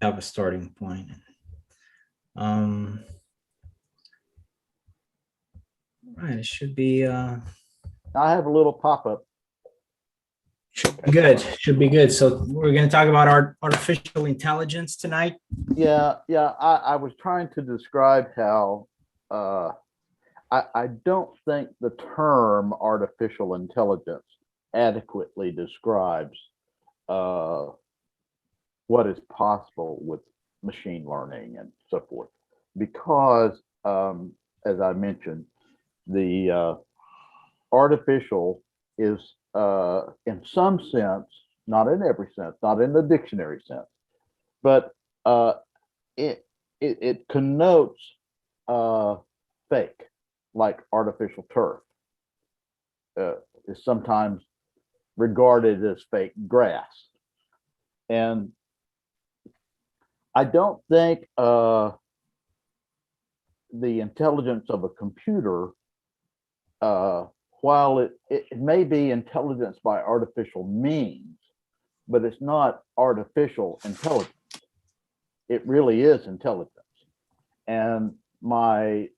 have a starting point. Um, right, it should be I have a little pop-up. should be good. Should be good. So we're going to talk about our artificial intelligence tonight. Yeah. I was trying to describe how I don't think the term artificial intelligence adequately describes uh, what is possible with machine learning and so forth, because as I mentioned, the artificial is in some sense, not in every sense, not in the dictionary sense, but uh, it connotes uh, fake, like artificial turf is sometimes regarded as fake grass. And I don't think the intelligence of a computer, while it may be intelligence by artificial means, but it's not artificial intelligence. It really is intelligence. And my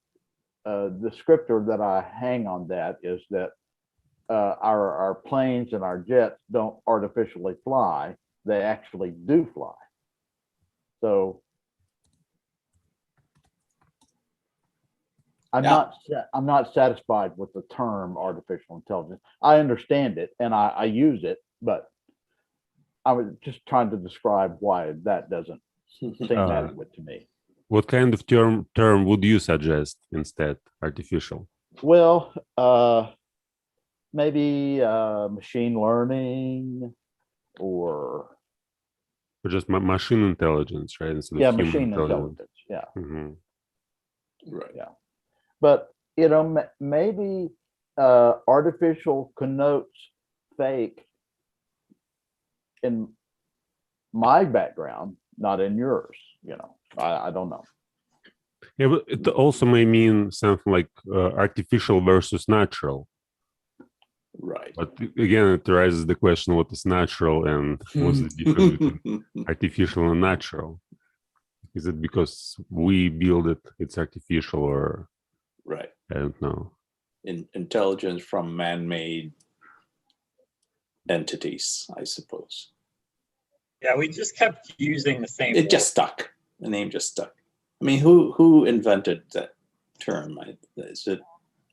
descriptor that I hang on that is that our planes and our jets don't artificially fly; they actually do fly. So Yeah. I'm not satisfied with the term artificial intelligence. I understand it and I use it, but I was just trying to describe why that doesn't seem adequate to me. What kind of term would you suggest instead? Artificial. Well, maybe machine learning or Just machine intelligence, right? Instead yeah, of human machine intelligence. intelligence. Yeah, Mhm. Right. yeah. But maybe artificial connotes fake in my background, not in yours. I don't know. Yeah, but it also may mean something like artificial versus natural. Right. But again, it raises the question: what is natural, and what's the difference between artificial and natural? Is it because we build it, it's artificial, or Right. I don't know. Intelligence from man-made entities, I suppose. Yeah, we just kept using the same. It just stuck. The name just stuck. I mean, who invented that term? Is it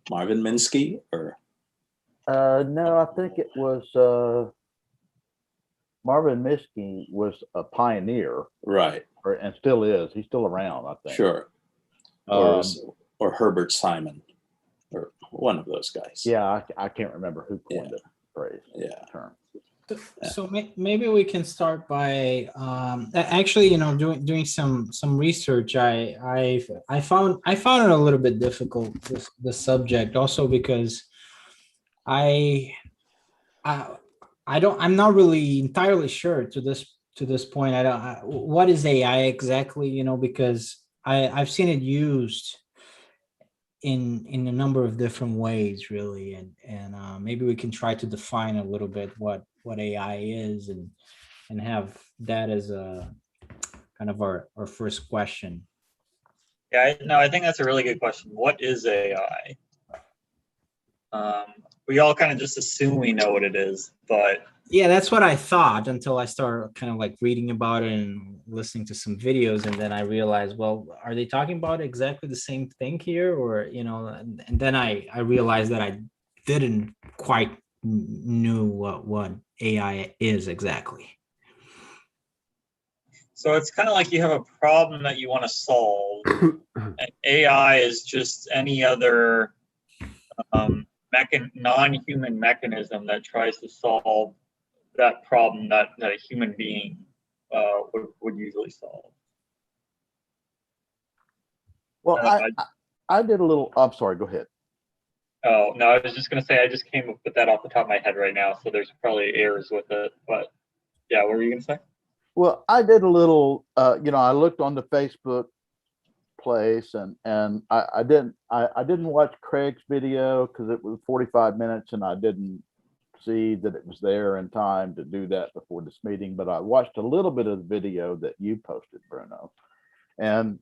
Marvin Minsky or? No, I think it was Marvin Minsky was a pioneer, Right. and still is. He's still around, I think. Sure. Or Herbert Simon, or one of those guys. Yeah, I can't remember who coined Yeah. the phrase. Yeah. Term. So maybe we can start by actually, doing some research. I found it a little bit difficult, the subject, also because I I'm not really entirely sure to this point. What is AI exactly, because I've seen it used in a number of different ways, really, and maybe we can try to define a little bit what AI is, and have that as a kind of our first question. Yeah, no, I think that's a really good question. What is AI? We all kind of just assume we know what it is, but yeah, that's what I thought until I started kind of like reading about it and listening to some videos, and then I realized, well, are they talking about exactly the same thing here, or and then I realized that I didn't quite knew what AI is exactly. So it's kind of like you have a problem that you want to solve, and AI is just any other non-human mechanism that tries to solve that problem that a human being would usually solve. Well, I did a little. I'm sorry. Go ahead. Oh no, I was just going to say I just came up with that off the top of my head right now, so there's probably errors with it. But yeah, what were you going to say? Well, I did a little. I looked on the Facebook place, and I didn't watch Craig's video because it was 45 minutes, and I didn't see that it was there in time to do that before this meeting, but I watched a little bit of the video that you posted, Bruno, and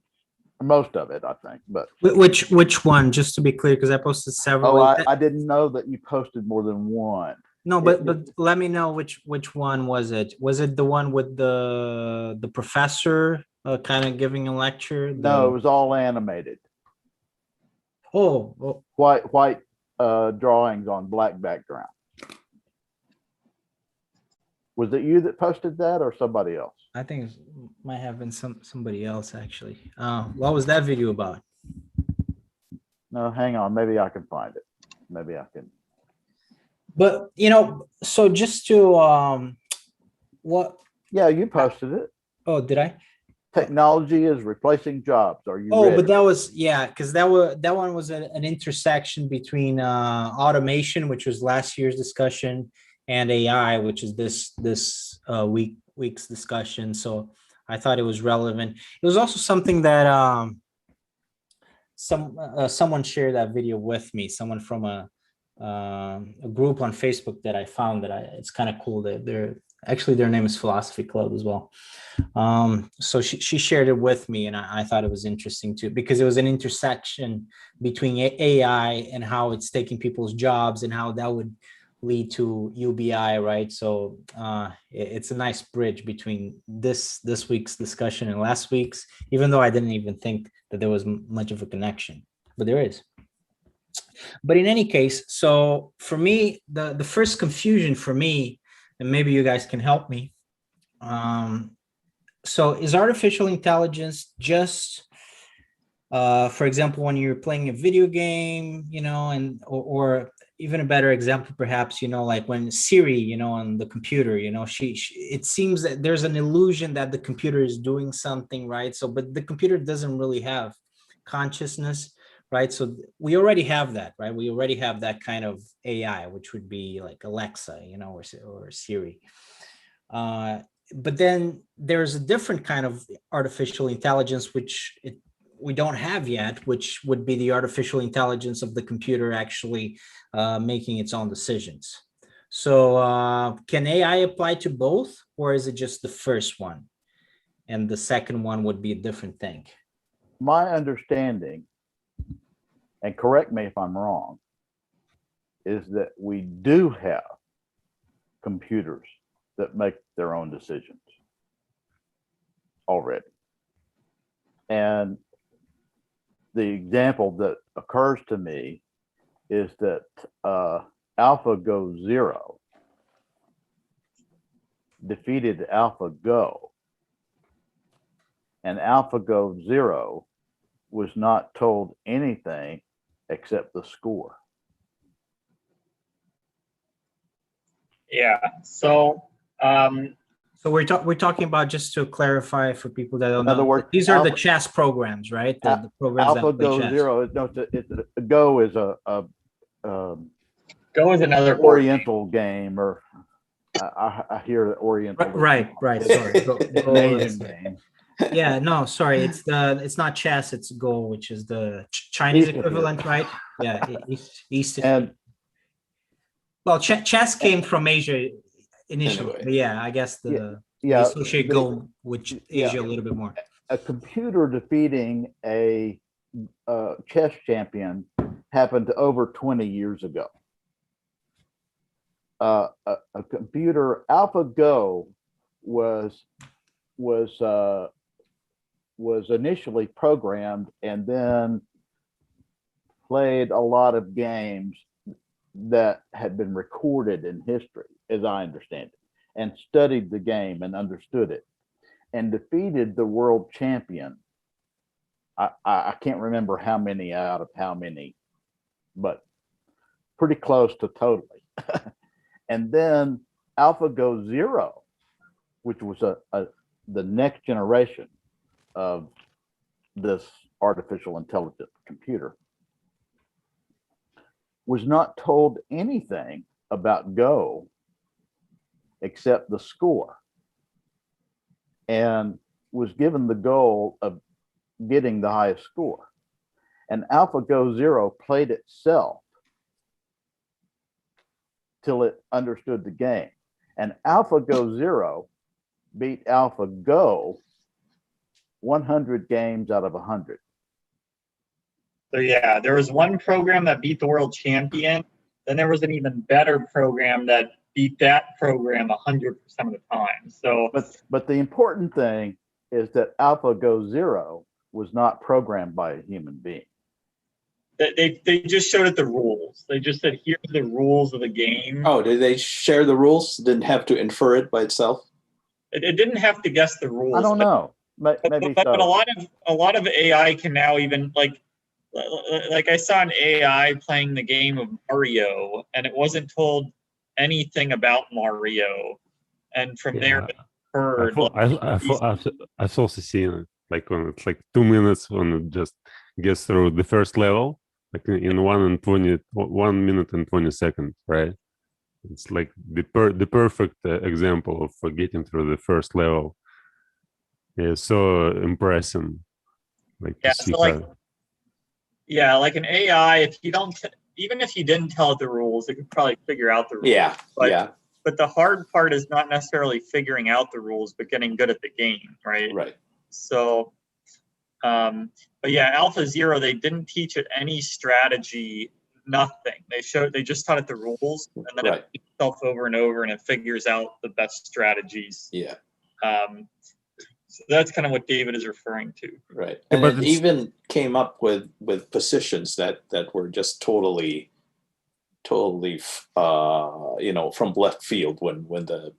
most of it, I think. But Which one? Just to be clear, because I posted several. I didn't know that you posted more than one. No, but let me know which one was it? Was it the one with the professor kind of giving a lecture? No, it was all animated. Oh, White drawings on black background. Was it you that posted that or somebody else? I think it might have been somebody else actually. What was that video about? No, hang on. Maybe I can find it. Maybe I can. But so just to what? Yeah, you posted it. Oh, did I? Technology is replacing jobs. Are you Oh, ready? but that was because that one was an intersection between automation, which was last year's discussion, and AI, which is this week's discussion. So I thought it was relevant. It was also something that someone shared that video with me. Someone from a group on Facebook that I found it's kind of cool that their name is Philosophy Club as well. So she shared it with me, and I thought it was interesting too, because it was an intersection between AI and how it's taking people's jobs and how that would lead to UBI, right? So it's a nice bridge between this week's discussion and last week's, even though I didn't even think that there was much of a connection, but there is. But in any case, so for me, the first confusion for me, and maybe you guys can help me. So is artificial intelligence just, for example, when you're playing a video game, or even a better example, perhaps, like when Siri, on the computer, she it seems that there's an illusion that the computer is doing something, right? So, but the computer doesn't really have consciousness, right? So we already have that, right? We already have that kind of AI, which would be like Alexa, or Siri. But then there's a different kind of artificial intelligence, which we don't have yet, which would be the artificial intelligence of the computer actually making its own decisions. So can AI apply to both, or is it just the first one? And the second one would be a different thing. My understanding, and correct me if I'm wrong, is that we do have computers that make their own decisions already. And the example that occurs to me is that AlphaGo Zero defeated AlphaGo, and AlphaGo Zero was not told anything except the score. Yeah. So So we're talking about, just to clarify for people that don't In other know, words, these are the chess programs, right? The programs that play AlphaGo chess. Zero, no, Go is a Go is another board game. Oriental game, or I hear the Oriental. Right. Sorry. An Asian game. Yeah, no, sorry. It's not chess. It's Go, which is the Chinese equivalent, right? Yeah, East. And Well, chess came from Asia initially, Anyway. but yeah, I guess they yeah, associate Go with Asia a little bit more. a computer defeating a chess champion happened over 20 years ago. A computer, AlphaGo was initially programmed and then played a lot of games that had been recorded in history, as I understand it, and studied the game and understood it, and defeated the world champion. I can't remember how many out of how many, but pretty close to totally. And then AlphaGo Zero, which was the next generation of this artificial intelligence computer, was not told anything about Go except the score, and was given the goal of getting the highest score. And AlphaGo Zero played itself till it understood the game. And AlphaGo Zero beat AlphaGo 100 games out of 100. So yeah, there was one program that beat the world champion. Then there was an even better program that beat that program 100% of the time. So, but the important thing is that AlphaGo Zero was not programmed by a human being. they just showed it the rules. They just said, here's the rules of the game. Oh, did they share the rules? Didn't have to infer it by itself? It didn't have to guess the rules. I don't know. Maybe but so. a lot of AI can now even like I saw an AI playing the game of Mario, and it wasn't told anything about Mario, and from there it heard. I've also seen it, like when it's like 2 minutes when it just gets through the first level, like in 1 minute and 20 seconds, right? It's like the perfect example of getting through the first level. It's so impressive, like to see how. Yeah, like an AI, if you don't, even if you didn't tell it the rules, it could probably figure out the rules. Yeah, But the hard part is not necessarily figuring out the rules, but getting good at the game, right? Right. So, but yeah, Alpha Zero, they didn't teach it any strategy, nothing. They just taught it the rules, and then it repeats itself over and over, and it figures out the best strategies. Yeah. So that's kind of what David is referring to. Right. And it even came up with positions that were just totally from left field when the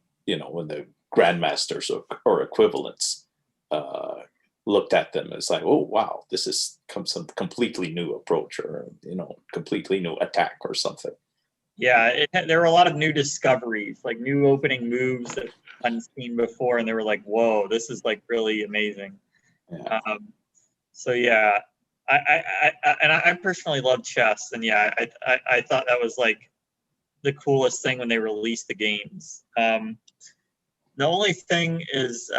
grandmasters or equivalents looked at them. It's like, oh wow, this is some completely new approach, or completely new attack or something. Yeah, there were a lot of new discoveries, like new opening moves that unseen before, and they were like, whoa, this is like really amazing. Yeah. So yeah, I personally love chess, and yeah, I thought that was like the coolest thing when they released the games. The only thing is,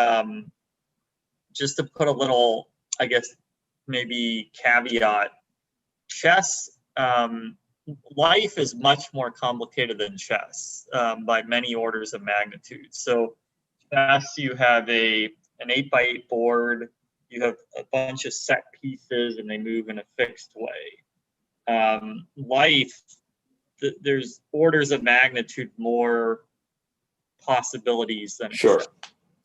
just to put a little, I guess, maybe caveat, chess, life is much more complicated than chess by many orders of magnitude. So chess, you have an 8x8 board, you have a bunch of set pieces, and they move in a fixed way. Life, there's orders of magnitude more possibilities than sure. chess.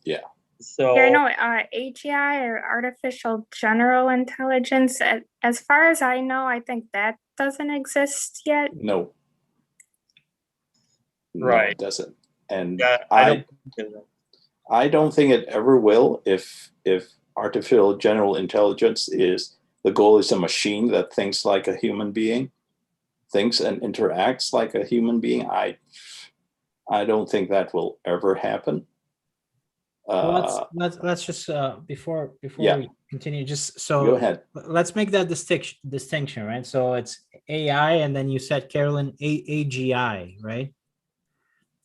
Yeah. So AGI, or artificial general intelligence, as far as I know, I think that doesn't exist yet. No. Right. No, it doesn't. And yeah, I don't think it ever will. If artificial general intelligence the goal is a machine that thinks like a human being, thinks and interacts like a human being, I don't think that will ever happen. Well, let's just before we continue, just so go ahead. Let's make that distinction, right? So it's AI, and then you said, Carolyn, AGI, right?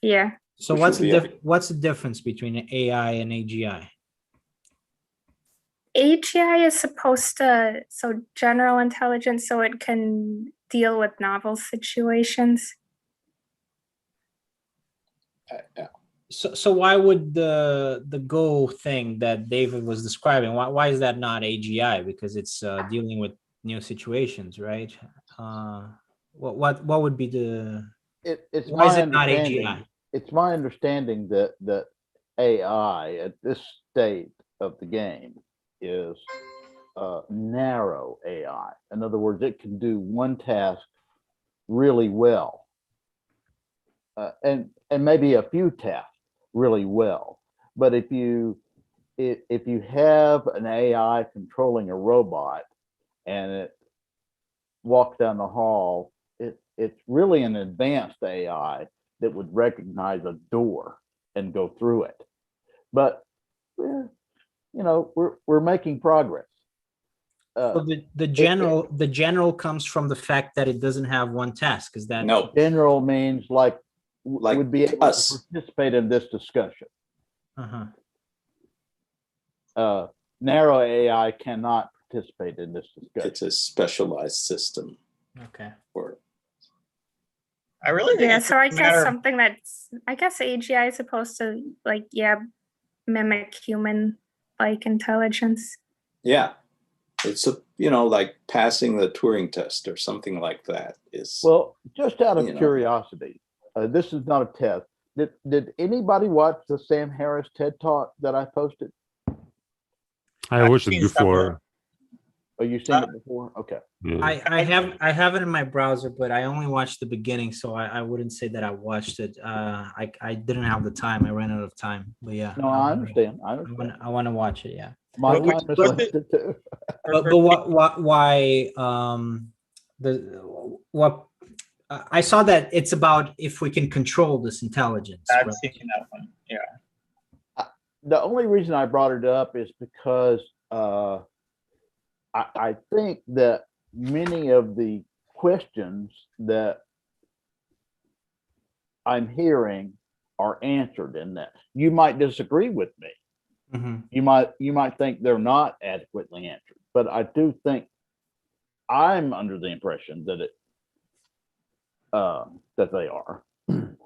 Yeah. So what's the difference between AI and AGI? AGI is supposed to, so general intelligence, so it can deal with novel situations. Yeah. So why would the Go thing that David was describing, why is that not AGI? Because it's dealing with new situations, right? What would be the? Why is it not AGI? It's my understanding that AI at this state of the game is narrow AI. In other words, it can do one task really well, and maybe a few tasks really well. But if you have an AI controlling a robot and it walks down the hall, it's really an advanced AI that would recognize a door and go through it. But we're making progress. So the general comes from the fact that it doesn't have one task. Is that no? General means like would be able to participate in this discussion. Narrow AI cannot participate in this discussion. It's a specialized system. Okay. I really think Yeah, it's so I just a matter guess of something that's, I guess AGI is supposed to like, yeah, mimic human like intelligence. Yeah, it's a like passing the Turing test or something like that. Is Well, just out of you know. curiosity, this is not a test. Did anybody watch the Sam Harris TED Talk that I posted? I I've watched it seen some of before. Oh, you seen it before? Okay. Yeah. I have it in my browser, but I only watched the beginning, so I wouldn't say that I watched it. I didn't have the time. I ran out of time. But yeah, No, I understand. I I understand. want to watch it. Yeah. My Which time is was it? limited too. But what why what I saw that it's about if we can control this intelligence, I've right? seen that one. Yeah. The only reason I brought it up is because I think that many of the questions that I'm hearing are answered in that. You might disagree with me. Mhm. You might think they're not adequately answered, but I do think I'm under the impression that that they are. Which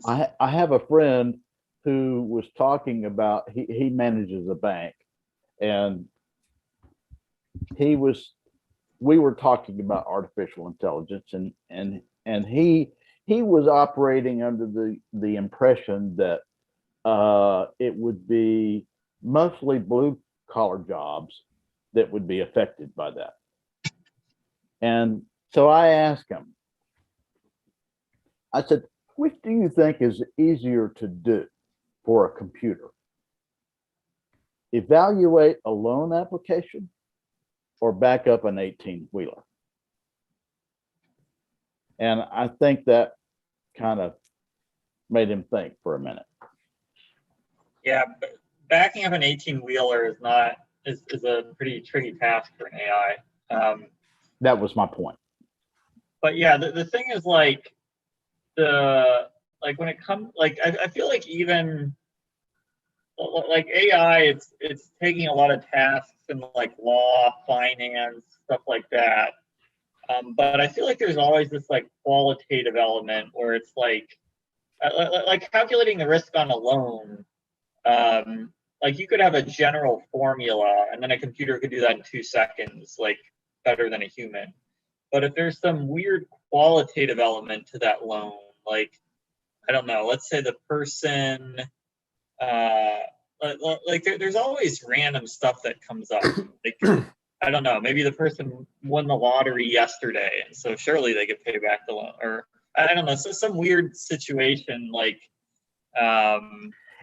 I have a friend who was talking about he manages a bank, and we were talking about artificial intelligence, and he was operating under the impression that it would be mostly blue collar jobs that would be affected by that. And so I asked him, I said, which do you think is easier to do for a computer? Evaluate a loan application or back up an 18-wheeler? And I think that kind of made him think for a minute. Yeah, but backing up an 18-wheeler is not is a pretty tricky task for an AI. That was my point. But yeah, the thing is like when it comes I feel like even like AI, it's taking a lot of tasks in like law, finance, stuff like that. But I feel like there's always this like qualitative element where it's like calculating the risk on a loan. Like you could have a general formula and then a computer could do that in 2 seconds, like better than a human. But if there's some weird qualitative element to that loan, like, I don't know, let's say the person, there's always random stuff that comes up. Like, I don't know, maybe the person won the lottery yesterday, and so surely they could pay back the loan. Or, I don't know, so some weird situation like,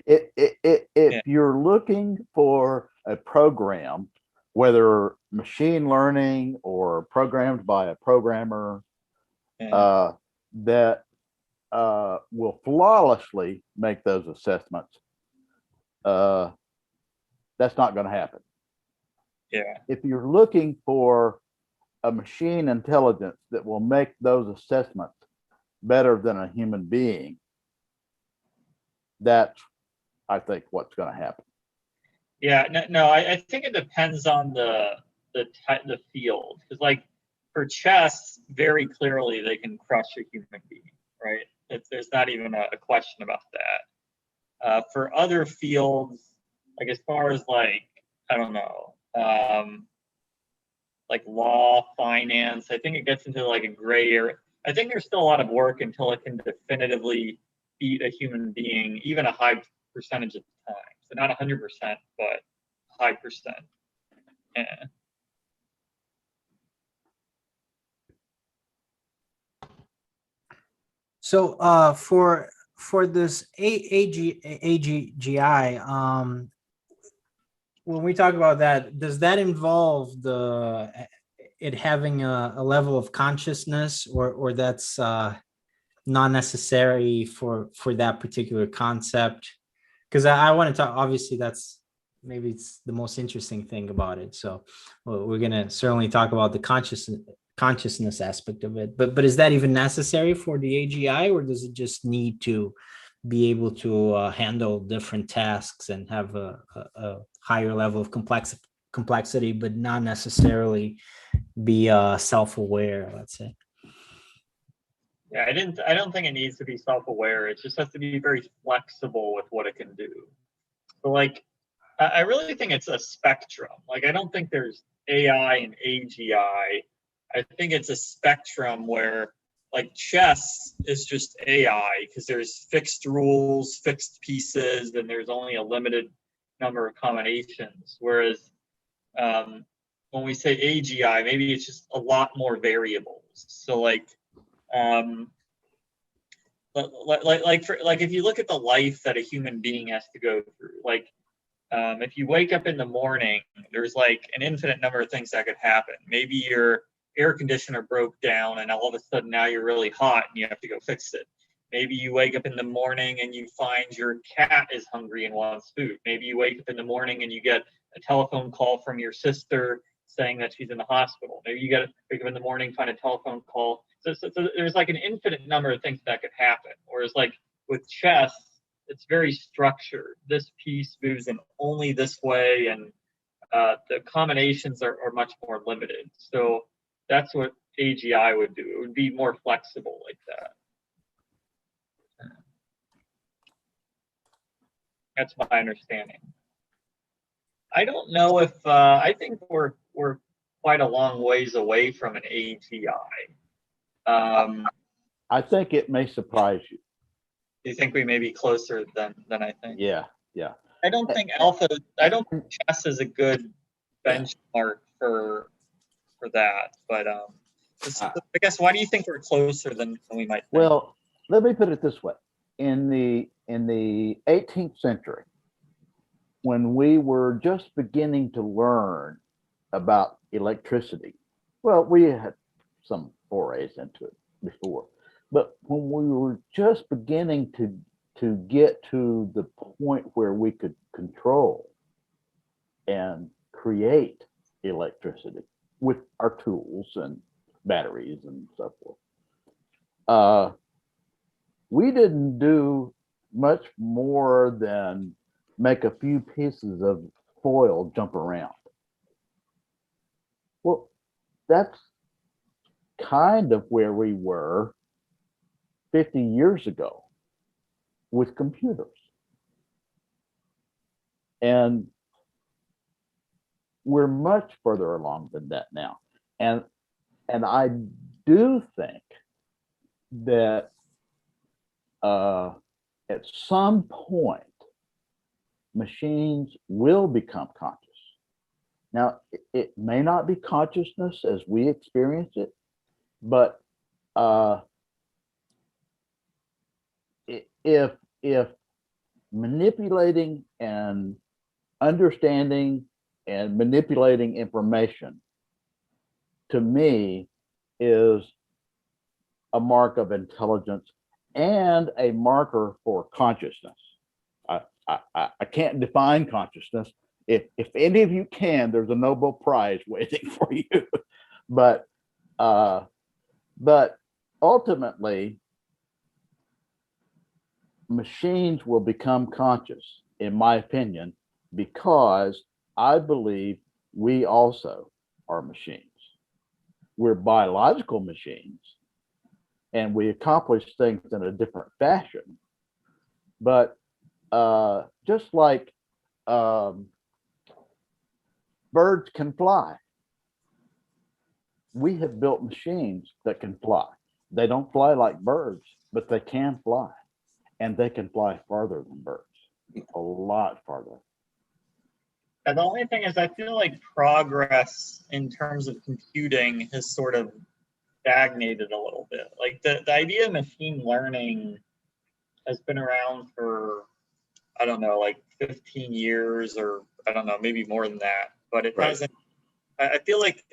if you're looking for a program, whether machine learning or programmed by a programmer, that will flawlessly make those assessments, that's not going to happen. Yeah. If you're looking for a machine intelligence that will make those assessments better than a human being, that's, I think, what's going to happen. Yeah, no, I think it depends on the field, because like for chess, very clearly they can crush a human being, right? There's not even a question about that. For other fields, like as far as like, I don't know, like law, finance, I think it gets into like a gray area. I think there's still a lot of work until it can definitively beat a human being, even a high percentage of the time. So not 100%, but a high percent. Yeah. So for this AGI, when we talk about that, does that involve it having a level of consciousness, or that's not necessary for that particular concept? Because I want to talk, obviously that's maybe it's the most interesting thing about it. So we're gonna certainly talk about the consciousness aspect of it. But is that even necessary for the AGI, or does it just need to be able to handle different tasks and have a higher level of complexity, but not necessarily be self-aware, let's say? Yeah, I don't think it needs to be self-aware. It just has to be very flexible with what it can do. So like, I really think it's a spectrum. Like, I don't think there's AI and AGI. I think it's a spectrum where, like, chess is just AI because there's fixed rules, fixed pieces, and there's only a limited number of combinations. Whereas when we say AGI, maybe it's just a lot more variables. So like, um, like if you look at the life that a human being has to go through, like if you wake up in the morning, there's like an infinite number of things that could happen. Maybe your air conditioner broke down and all of a sudden now you're really hot and you have to go fix it. Maybe you wake up in the morning and you find your cat is hungry and wants food. Maybe you wake up in the morning and you get a telephone call from your sister saying that she's in the hospital. Maybe you got to wake up in the morning, find a telephone call. So there's like an infinite number of things that could happen. Whereas like with chess, it's very structured. This piece moves in only this way, and the combinations are much more limited. So that's what AGI would do. It would be more flexible like that. That's my understanding. I don't know if I think we're quite a long ways away from an AGI. I think it may surprise you. Do you think we may be closer than I think? Yeah. I don't think I don't think chess is a good benchmark for that. But I guess why do you think we're closer than we might think? Well, let me put it this way. In the 18th century, when we were just beginning to learn about electricity, well, we had some forays into it before, but when we were just beginning to get to the point where we could control and create electricity with our tools and batteries and so forth, we didn't do much more than make a few pieces of foil jump around. Well, that's kind of where we were 50 years ago with computers. And we're much further along than that now. And I do think that at some point, machines will become conscious. Now, it may not be consciousness as we experience it, but if manipulating and understanding and manipulating information, to me, is a mark of intelligence and a marker for consciousness. I can't define consciousness. If any of you can, there's a Nobel Prize waiting for you. But ultimately, machines will become conscious, in my opinion, because I believe we also are machines. We're biological machines, and we accomplish things in a different fashion. But just like birds can fly, we have built machines that can fly. They don't fly like birds, but they can fly, and they can fly farther than birds, a lot farther. And the only thing is, I feel like progress in terms of computing has sort of stagnated a little bit. Like the idea of machine learning has been around for, I don't know, like 15 years, or I don't know, maybe more than that. But it hasn't. I feel like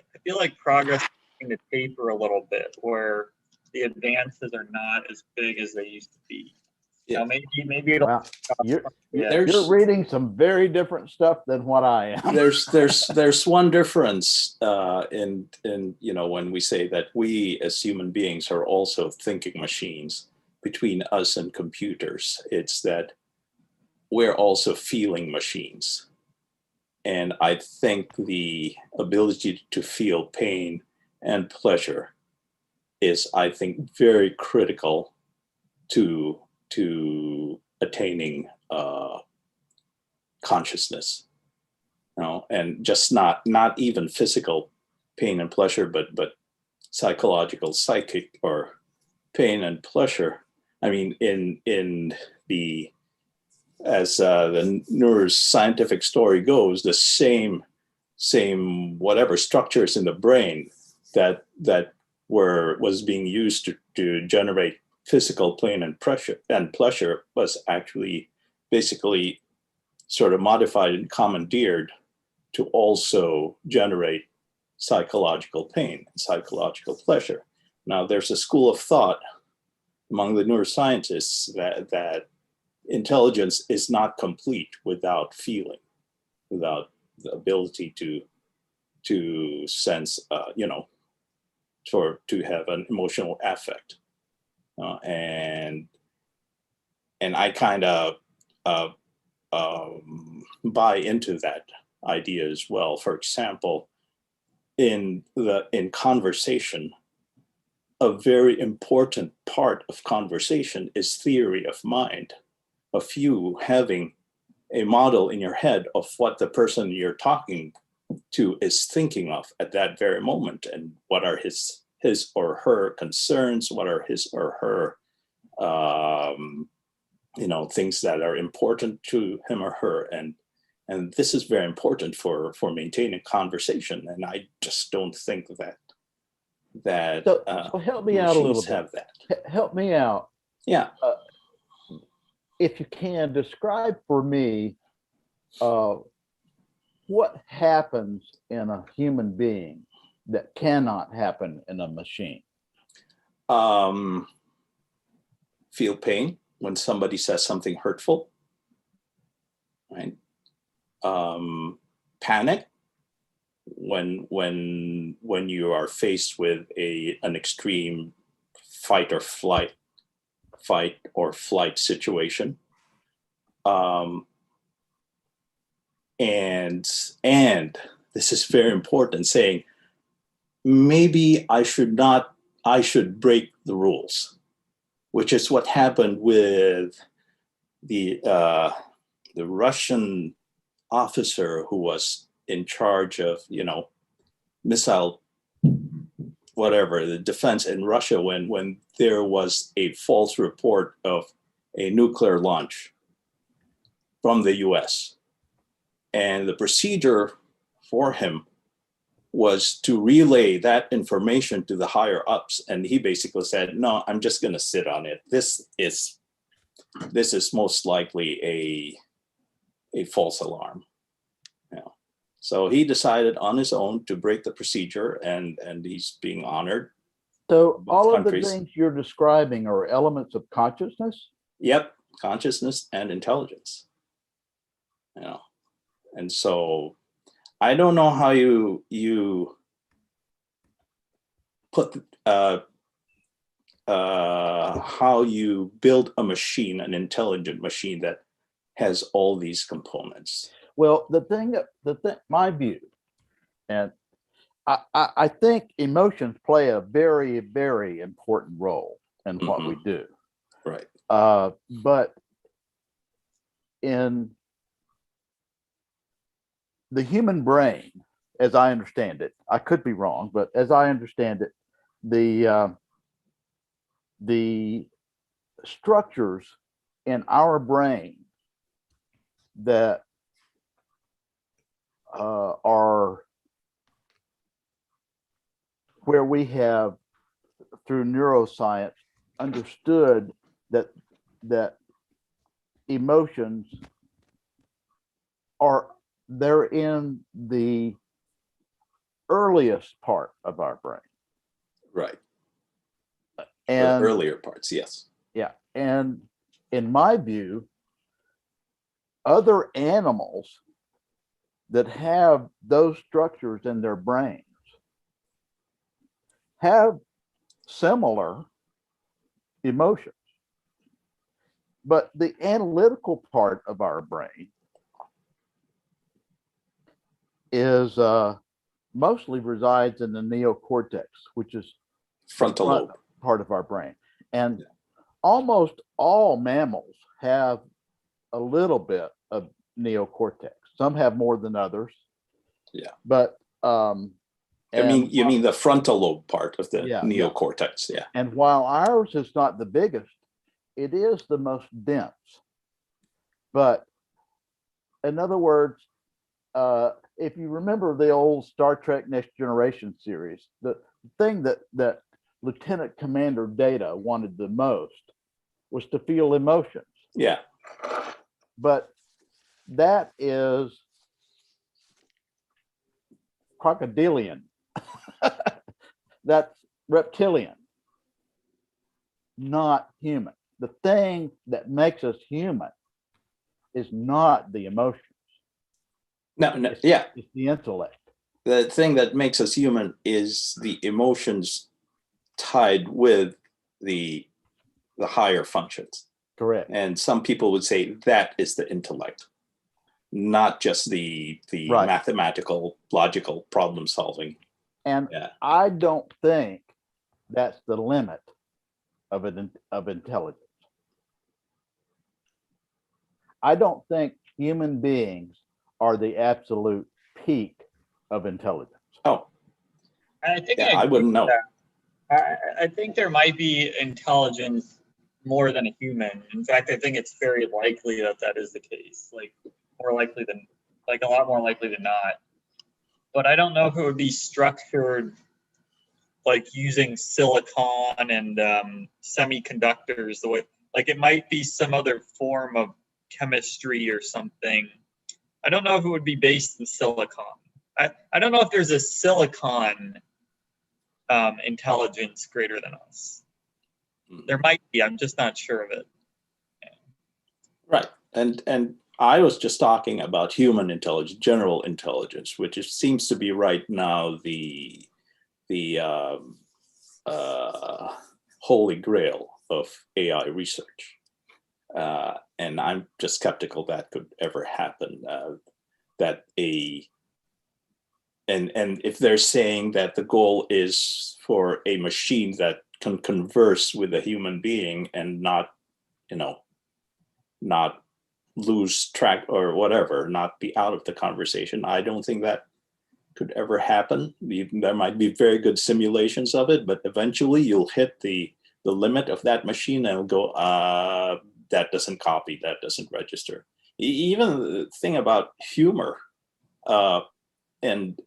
progress is starting to taper a little bit, where the advances are not as big as they used to be. Yeah. Now, maybe it'll. Well, you're There's reading some very different stuff than what I am. there's one difference in when we say that we as human beings are also thinking machines between us and computers. It's that we're also feeling machines. And I think the ability to feel pain and pleasure is, I think, very critical to attaining consciousness. And just not even physical pain and pleasure, but psychological, psychic, or pain and pleasure. I mean, in the as the neuroscientific story goes, the same whatever structures in the brain that was being used to generate physical pain and pleasure was actually basically sort of modified and commandeered to also generate psychological pain and psychological pleasure. Now, there's a school of thought among the neuroscientists that intelligence is not complete without feeling, without the ability to sense, to have an emotional affect, and I kind of buy into that idea as well. For example, in conversation, a very important part of conversation is theory of mind, of you having a model in your head of what the person you're talking to is thinking of at that very moment, and what are his or her concerns, what are his or her things that are important to him or her, and this is very important for maintaining conversation. And I just don't think that so help me out a little bit. Have that. Help me out. Yeah. If you can describe for me what happens in a human being that cannot happen in a machine. Feel pain when somebody says something hurtful, right? Panic when you are faced with an extreme fight or flight situation. And this is very important, saying, maybe I should break the rules, which is what happened with the Russian officer who was in charge of, missile, whatever, the defense in Russia, when there was a false report of a nuclear launch from the US. And the procedure for him was to relay that information to the higher ups. And he basically said, no, I'm just going to sit on it. This is most likely a false alarm. So he decided on his own to break the procedure, and he's being honored. So all of the things you're describing are elements of consciousness? Yep, consciousness and intelligence. And so I don't know how you put how you build a machine, an intelligent machine that has all these components. Well, my view, and I think emotions play a very, very important role in what we do. Right. But in the human brain, as I understand it, I could be wrong, but as I understand it, the structures in our brain that are where we have, through neuroscience, understood that emotions they're in the earliest part of our brain. Right. And the earlier parts, yes. Yeah. And in my view, other animals that have those structures in their brains have similar emotions. But the analytical part of our brain is mostly resides in the neocortex, which is Frontal front lobe. part of our brain. And Yeah. almost all mammals have a little bit of neocortex. Some have more than others. Yeah. But You mean the frontal lobe part of the Yeah. neocortex? Yeah. and while ours is not the biggest, it is the most dense. But in other words, if you remember the old Star Trek Next Generation series, the thing that Lieutenant Commander Data wanted the most was to feel emotions. Yeah. But that is crocodilian. That's reptilian, not human. The thing that makes us human is not the emotions. No, yeah. It's the intellect. The thing that makes us human is the emotions tied with the higher functions. Correct. And some people would say that is the intellect, not just the Right. mathematical, logical problem solving. And Yeah. I don't think that's the limit of intelligence. I don't think human beings are the absolute peak of intelligence. Oh, I think yeah, I wouldn't know. I think there might be intelligence more than a human. In fact, I think it's very likely that is the case. Like a lot more likely than not. But I don't know if it would be structured like using silicon and semiconductors. The way, like it might be some other form of chemistry or something. I don't know if it would be based in silicon. I don't know if there's a silicon intelligence greater than us. There might be. I'm just not sure of it. Yeah. Right. And I was just talking about human intelligence, general intelligence, which seems to be right now the holy grail of AI research. And I'm just skeptical that could ever happen. And if they're saying that the goal is for a machine that can converse with a human being and not lose track or whatever, not be out of the conversation, I don't think that could ever happen. There might be very good simulations of it, but eventually you'll hit the limit of that machine and it'll go, that doesn't copy, that doesn't register. Even the thing about humor and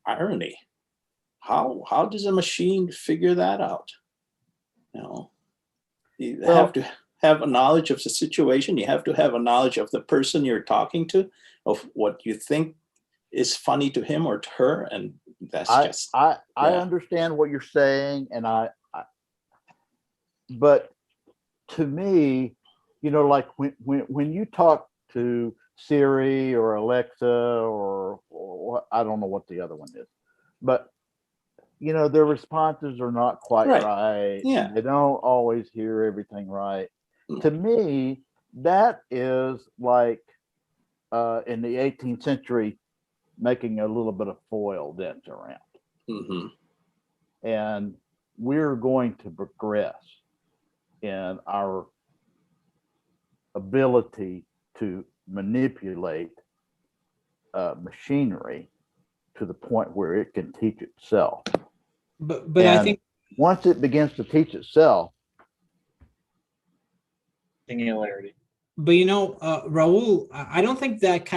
irony, how does a machine figure that out? You have to have a knowledge of the situation. You have to have a knowledge of the person you're talking to, of what you think is funny to him or to her, and I understand what you're saying, and but to me, like when you talk to Siri or Alexa or I don't know what the other one is, but their responses are not quite right. Yeah. They don't always hear everything right. To me, that is like in the 18th century, making a little bit of foil dents around. Mm-hmm. And we're going to progress in our ability to manipulate machinery to the point where it can teach itself. But I think once it begins to teach itself, Singularity. But Raul, I don't think that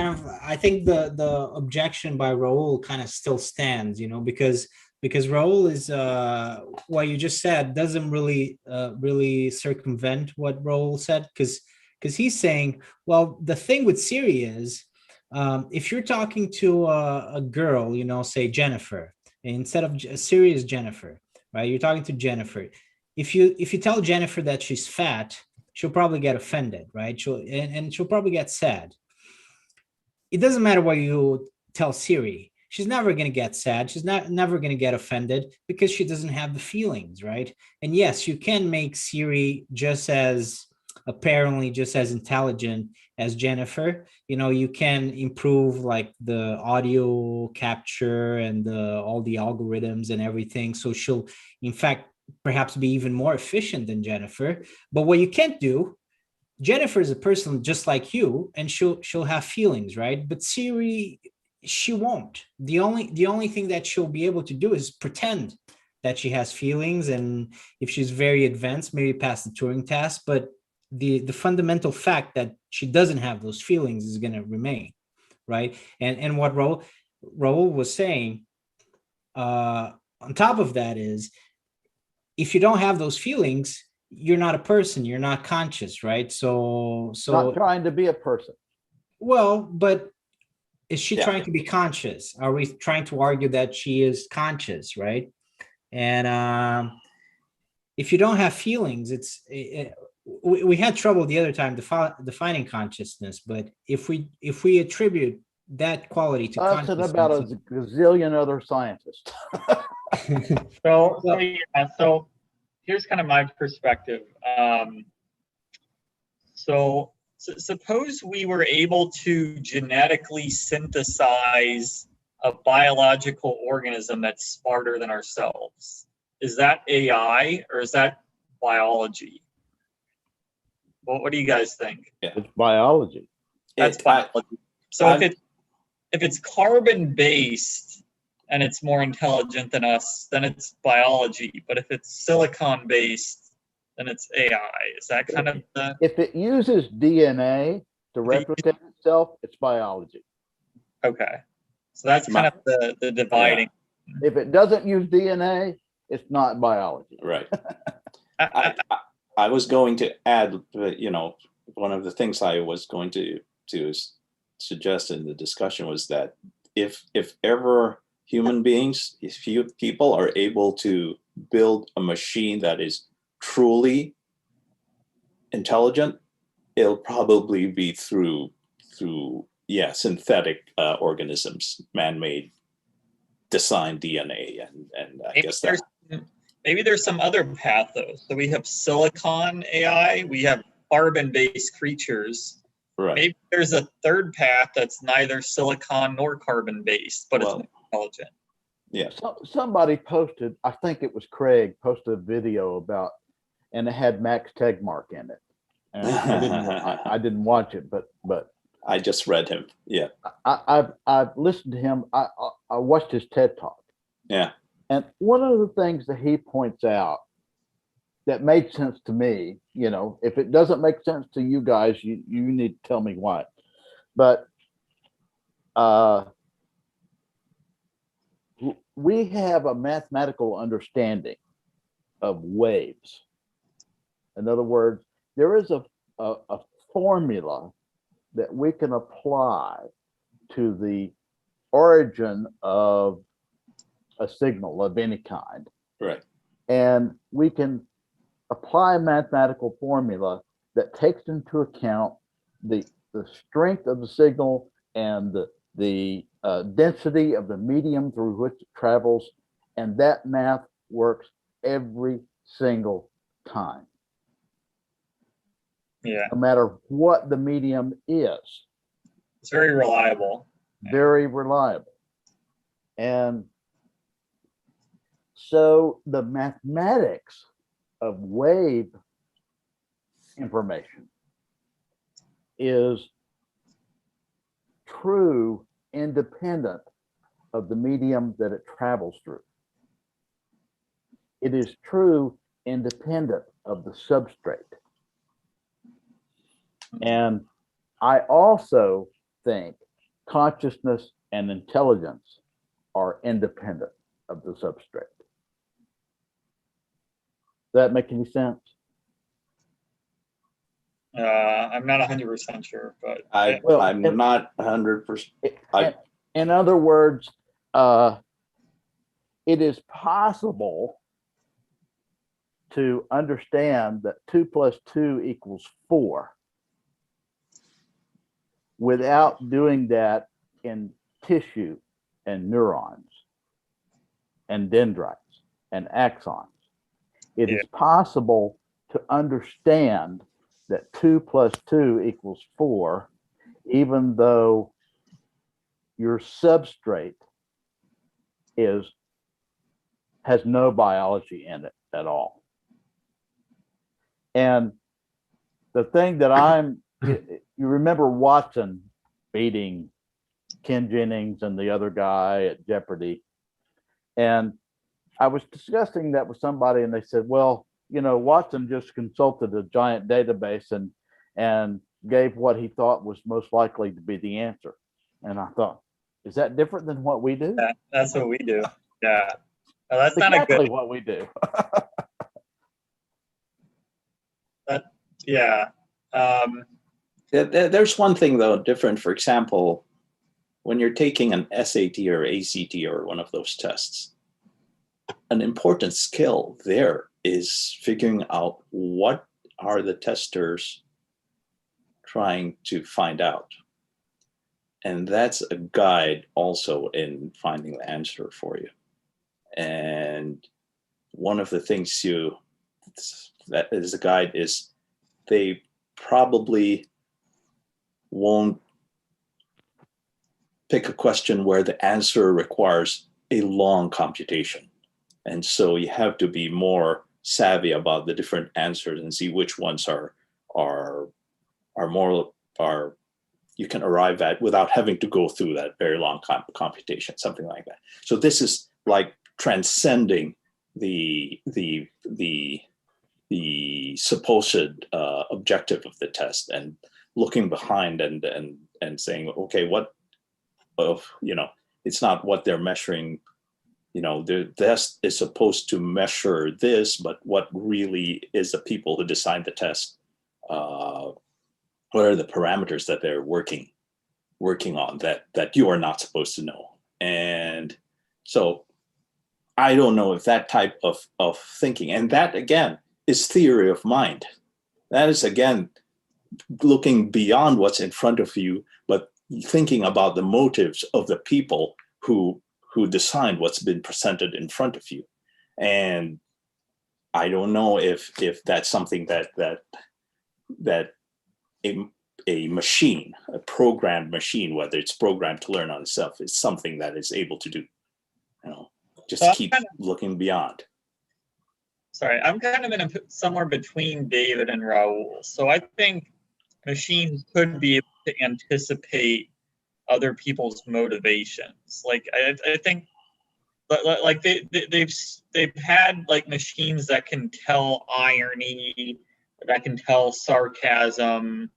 I think the objection by Raul kind of still stands, because Raul is what you just said doesn't really circumvent what Raul said, because he's saying, well, the thing with Siri is, if you're talking to a girl, say Jennifer, instead of Siri is Jennifer, right? You're talking to Jennifer. If you tell Jennifer that she's fat, she'll probably get offended, right? She'll probably get sad. It doesn't matter what you tell Siri. She's never going to get sad. She's never going to get offended because she doesn't have the feelings, right? And yes, you can make Siri just as apparently just as intelligent as Jennifer. You can improve like the audio capture and all the algorithms and everything. So she'll, in fact, perhaps be even more efficient than Jennifer. But what you can't do, Jennifer is a person just like you, and she'll have feelings, right? But Siri, she won't. The only thing that she'll be able to do is pretend that she has feelings, and if she's very advanced, maybe pass the Turing test. But the fundamental fact that she doesn't have those feelings is going to remain, right? And what Raul was saying, on top of that, is if you don't have those feelings, you're not a person, you're not conscious, right? So Not trying to be a person. well, but is she Yeah. trying to be conscious? Are we trying to argue that she is conscious, right? And if you don't have feelings, we had trouble the other time defining consciousness. But if we attribute that quality to Us and about a gazillion other scientists. So here's kind of my perspective. So suppose we were able to genetically synthesize a biological organism that's smarter than ourselves. Is that AI or is that biology? What do you guys think? It's biology. That's biology. So if it's carbon based and it's more intelligent than us, then it's biology. But if it's silicon based, then it's AI. Is that kind of the... If it uses DNA to replicate itself, it's biology. Okay. So that's kind of the dividing. If it doesn't use DNA, it's not biology. Right. I was going to add, one of the things I was going to suggest in the discussion was that if ever human beings, if people are able to build a machine that is truly intelligent, it'll probably be through synthetic organisms, man-made, designed DNA, and I guess that maybe there's some other path though. So we have silicon AI, we have carbon-based creatures. Right. Maybe there's a third path that's neither silicon nor carbon-based, but it's more intelligent. Yeah. Somebody posted, I think it was Craig, posted a video about, and it had Max Tegmark in it. And I didn't watch it, but I just read him. Yeah. I've listened to him. I watched his TED Talk. Yeah. And one of the things that he points out that made sense to me, if it doesn't make sense to you guys, you need to tell me why. But we have a mathematical understanding of waves. In other words, there is a formula that we can apply to the origin of a signal of any kind. Right. And we can apply a mathematical formula that takes into account the strength of the signal and the density of the medium through which it travels. And that math works every single time. Yeah. No matter what the medium is. It's very reliable. Very reliable. And so the mathematics of wave information is true independent of the medium that it travels through. It is true independent of the substrate. And I also think consciousness and intelligence are independent of the substrate. Does that make any sense? I'm not 100% sure, but I'm not 100%. In other words, it is possible to understand that 2 + 2 = 4 without doing that in tissue and neurons and dendrites and axons. It is possible to understand that 2 plus 2 equals 4, even though your substrate has no biology in it at all. And the thing that you remember Watson beating Ken Jennings and the other guy at Jeopardy. And I was discussing that with somebody and they said, well, Watson just consulted a giant database and gave what he thought was most likely to be the answer. And I thought, is that different than what we do? Yeah, that's what we do. Yeah. Well, that's not exactly a good. what we do. Yeah. There's one thing though different. For example, when you're taking an SAT or ACT or one of those tests, an important skill there is figuring out what are the testers trying to find out. And that's a guide also in finding the answer for you. And one of the things that is a guide is they probably won't pick a question where the answer requires a long computation. And so you have to be more savvy about the different answers and see which ones are you can arrive at without having to go through that very long computation, something like that. So this is like transcending the supposed objective of the test and looking behind and saying, okay, what of, it's not what they're measuring. The test is supposed to measure this, but what really is the people who designed the test? What are the parameters that they're working on that you are not supposed to know? And so I don't know if that type of thinking, and that again is theory of mind. That is again looking beyond what's in front of you, but thinking about the motives of the people who designed what's been presented in front of you. And I don't know if that's something that a machine, a programmed machine, whether it's programmed to learn on itself, is something that is able to do. Just keep looking beyond. Sorry, I'm kind of somewhere between David and Raul. So I think machines could be able to anticipate other people's motivations. Like I think, like they've had like machines that can tell irony, that can tell sarcasm.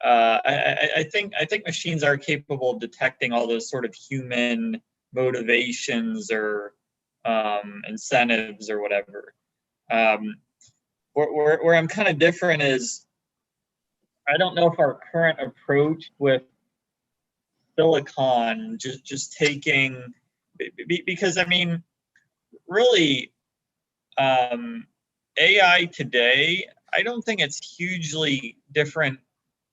I think machines are capable of detecting all those sort of human motivations or incentives or whatever. Where I'm kind of different is I don't know if our current approach with silicon just taking, because I mean, really, AI today, I don't think it's hugely different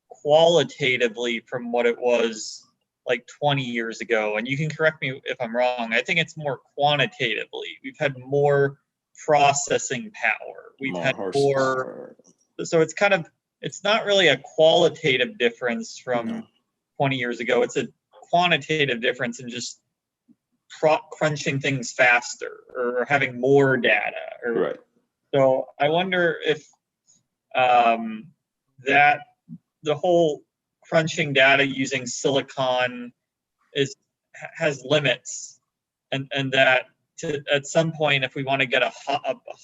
qualitatively from what it was like 20 years ago. And you can correct me if I'm wrong. I think it's more quantitatively. We've had more processing power. We've had more. So it's kind of, it's not really a qualitative difference from 20 years ago. It's a quantitative difference in just crunching things faster or having more data. Right. So I wonder if that the whole crunching data using silicon has limits, and that at some point, if we want to get a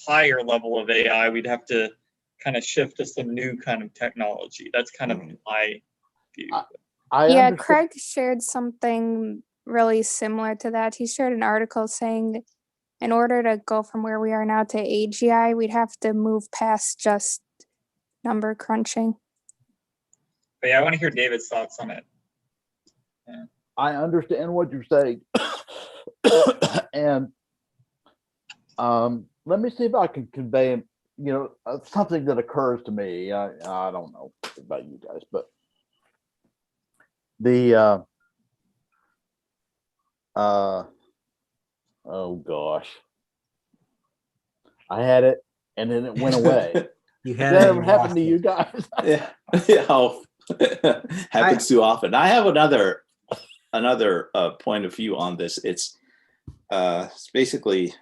higher level of AI, we'd have to kind of shift to some new kind of technology. That's kind of my view. Yeah, Craig shared something really similar to that. He shared an article saying in order to go from where we are now to AGI, we'd have to move past just number crunching. But yeah, I want to hear David's thoughts on it. Yeah. I understand what you're saying. And let me see if I can convey, something that occurs to me. I don't know about you guys, but oh gosh, I had it and then it went away. You Has had that it ever and happened lost to it. you guys? Yeah, yeah. Happens too often. I have another point of view on this. It's basically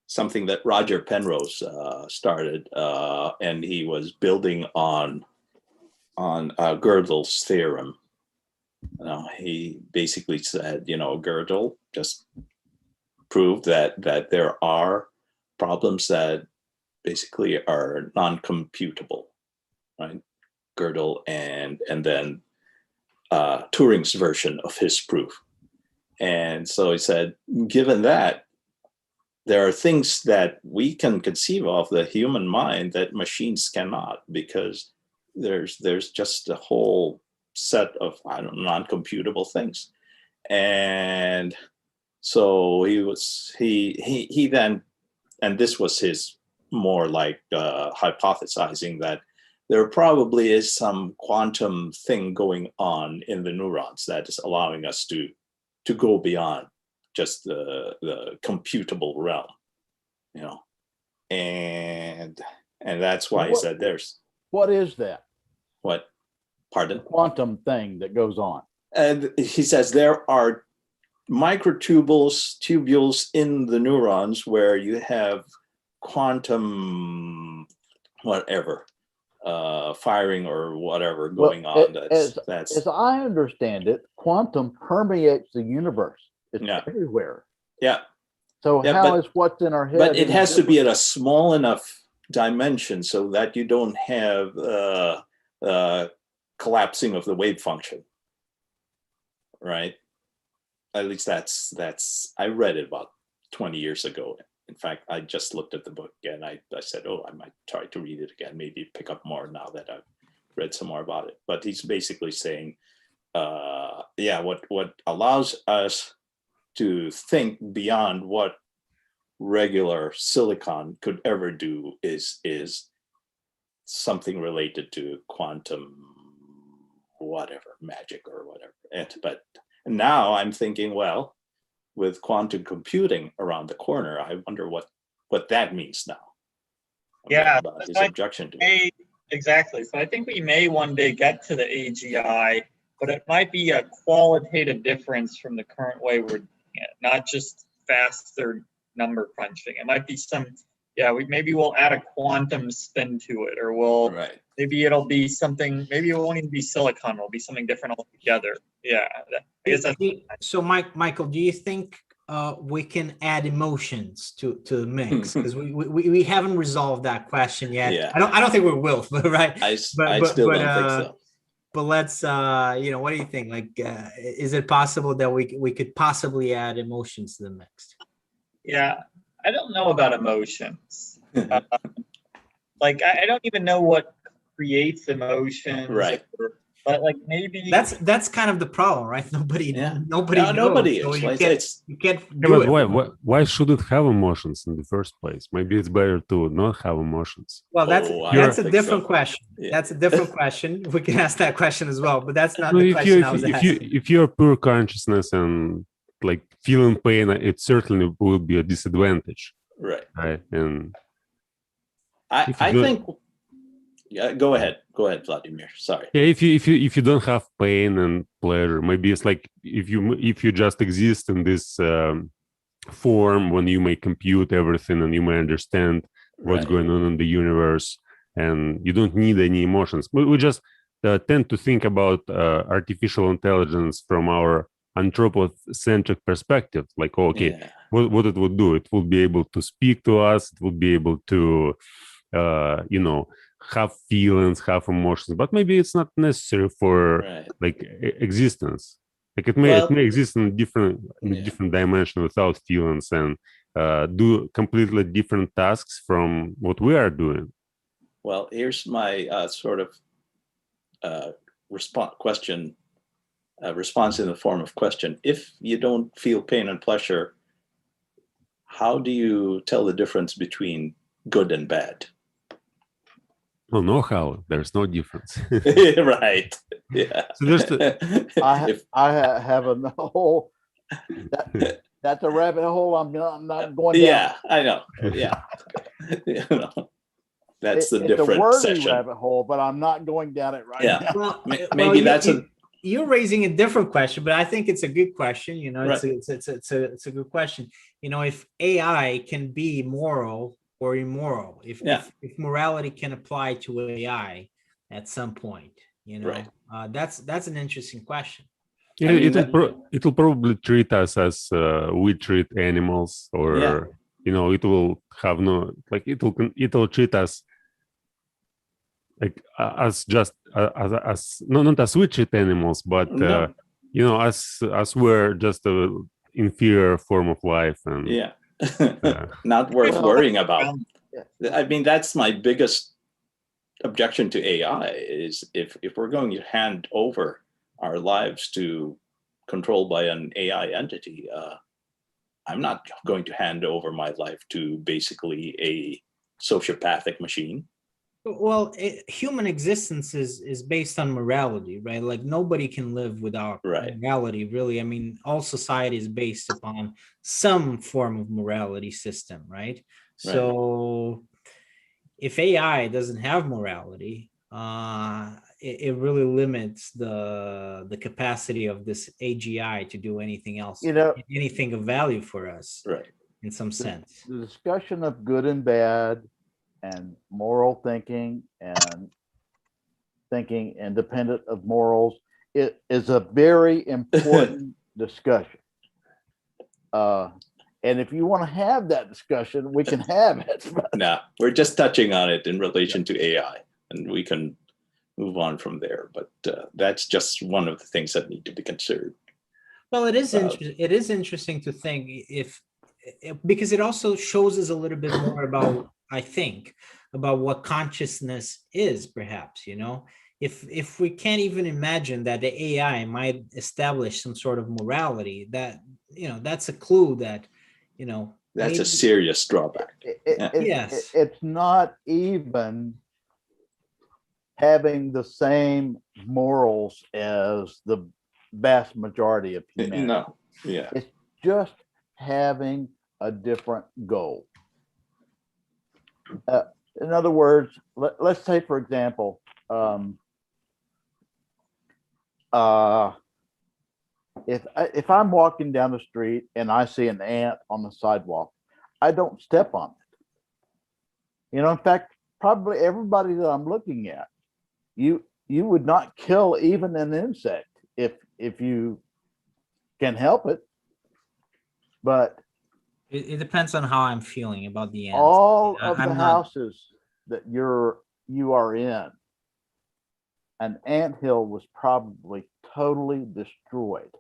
something that Roger Penrose started, and he was building on Gödel's theorem. He basically said, Gödel just proved that there are problems that basically are non-computable, right? Gödel and then Turing's version of his proof. And so he said, given that, there are things that we can conceive of the human mind that machines cannot, because there's just a whole set of non-computable things. And so he then, and this was his more like hypothesizing that there probably is some quantum thing going on in the neurons that is allowing us to go beyond just the computable realm, and that's why he said there's What is that what? Pardon? quantum thing that goes on? And he says there are tubules in the neurons where you have quantum whatever firing or whatever going on. As I understand it, quantum permeates the universe. It's everywhere. Yeah. So how is what's in our head? But it has to be at a small enough dimension so that you don't have collapsing of the wave function, right? At least that's I read it about 20 years ago. In fact, I just looked at the book again. I said, I might try to read it again, maybe pick up more now that I've read some more about it. But he's basically saying, what allows us to think beyond what regular silicon could ever do is something related to quantum whatever, magic or whatever. But now I'm thinking, well, with quantum computing around the corner, I wonder what that means now. About his objection to it. Exactly. So I think we may one day get to the AGI, but it might be a qualitative difference from the current way we're doing it, not just faster number crunching. It might be maybe we'll add a quantum spin to it, or maybe it'll be something, maybe it won't even be silicon, it'll be something different altogether. Yeah. I guess so Michael, do you think we can add emotions to the mix? Because we haven't resolved that question yet. Yeah. I don't think we will, right? I still don't think so. But let's what do you think? Like, is it possible that we could possibly add emotions to the mix? Yeah, I don't know about emotions. Like, I don't even know what creates emotions. Right. But like maybe that's kind of the problem, right? Nobody knows. Nobody So explains. you can't do it. Why should it have emotions in the first place? Maybe it's better to not have emotions. Well, that's a different question. Yeah. That's a different question. We can ask that question as well, but that's not the question I was asking. If you're pure consciousness and like feeling pain, it certainly will be a disadvantage. Right. And I think. Yeah, go ahead, Vladimir. Sorry. Yeah, if you don't have pain and pleasure, maybe it's like if you just exist in this form when you may compute everything and you may understand what's going on in the universe, and you don't need any emotions. We just tend to think about artificial intelligence from our anthropocentric perspective, like, what it would do. It would be able to speak to us. It would be able to, have feelings, have emotions, but maybe it's not necessary for like existence. Like it may exist in different dimension without feelings and do completely different tasks from what we are doing. Well, here's my sort of response in the form of question. If you don't feel pain and pleasure, how do you tell the difference between good and bad? Oh, no, how? There's no difference. Right. Yeah. So there's I have a whole. That's a rabbit hole. I'm not going down. Yeah, I know. Yeah. that's the It's a different wordy session. rabbit hole, but I'm not going down it right Yeah. now. Well, Maybe that's you're raising a different question, but I think it's a good question. You know, Right. it's a good question. You know, if AI can be moral or immoral, Yeah. if morality can apply to AI at some point, you know, Right. that's an interesting question. Yeah, I mean, it'll probably treat us as we treat animals, or Yeah. you know, it will have no, like it'll treat us like as just as no, not as we treat animals, but No. you know, as we're just a inferior form of life, and Yeah. uh, Not worth Well, worrying about. Yeah. I mean, that's my biggest objection to AI is if we're going to hand over our lives to controlled by an AI entity, I'm not going to hand over my life to basically a sociopathic machine. Well, human existence is based on morality, right? Like nobody can live without Right. morality, really. I mean, all society is based upon some form of morality system, right? So if AI doesn't have morality, it really limits the capacity of this AGI to do anything else, You know, anything of value for us, Right. in some sense. the discussion of good and bad and moral thinking and thinking independent of morals, it is a very important discussion. And if you want to have that discussion, we can have it. No, we're just touching on it in relation to AI, and we can move on from there. But that's just one of the things that need to be considered. Well, it is interesting to think because it also shows us a little bit more about, I think, about what consciousness is, perhaps, you know, if we can't even imagine that the AI might establish some sort of morality, that, you know, that's a clue that, you know, That's maybe, a serious drawback. Yes. It's not even having the same morals as the vast majority of humanity. No, yeah, It's just having a different goal. In other words, let's say, for example, if I'm walking down the street and I see an ant on the sidewalk, I don't step on it. You know, in fact, probably everybody that I'm looking at, you would not kill even an insect if you can help it. But it depends on how I'm feeling about the ants. all of the I'm not, houses that you are in, an anthill was probably totally destroyed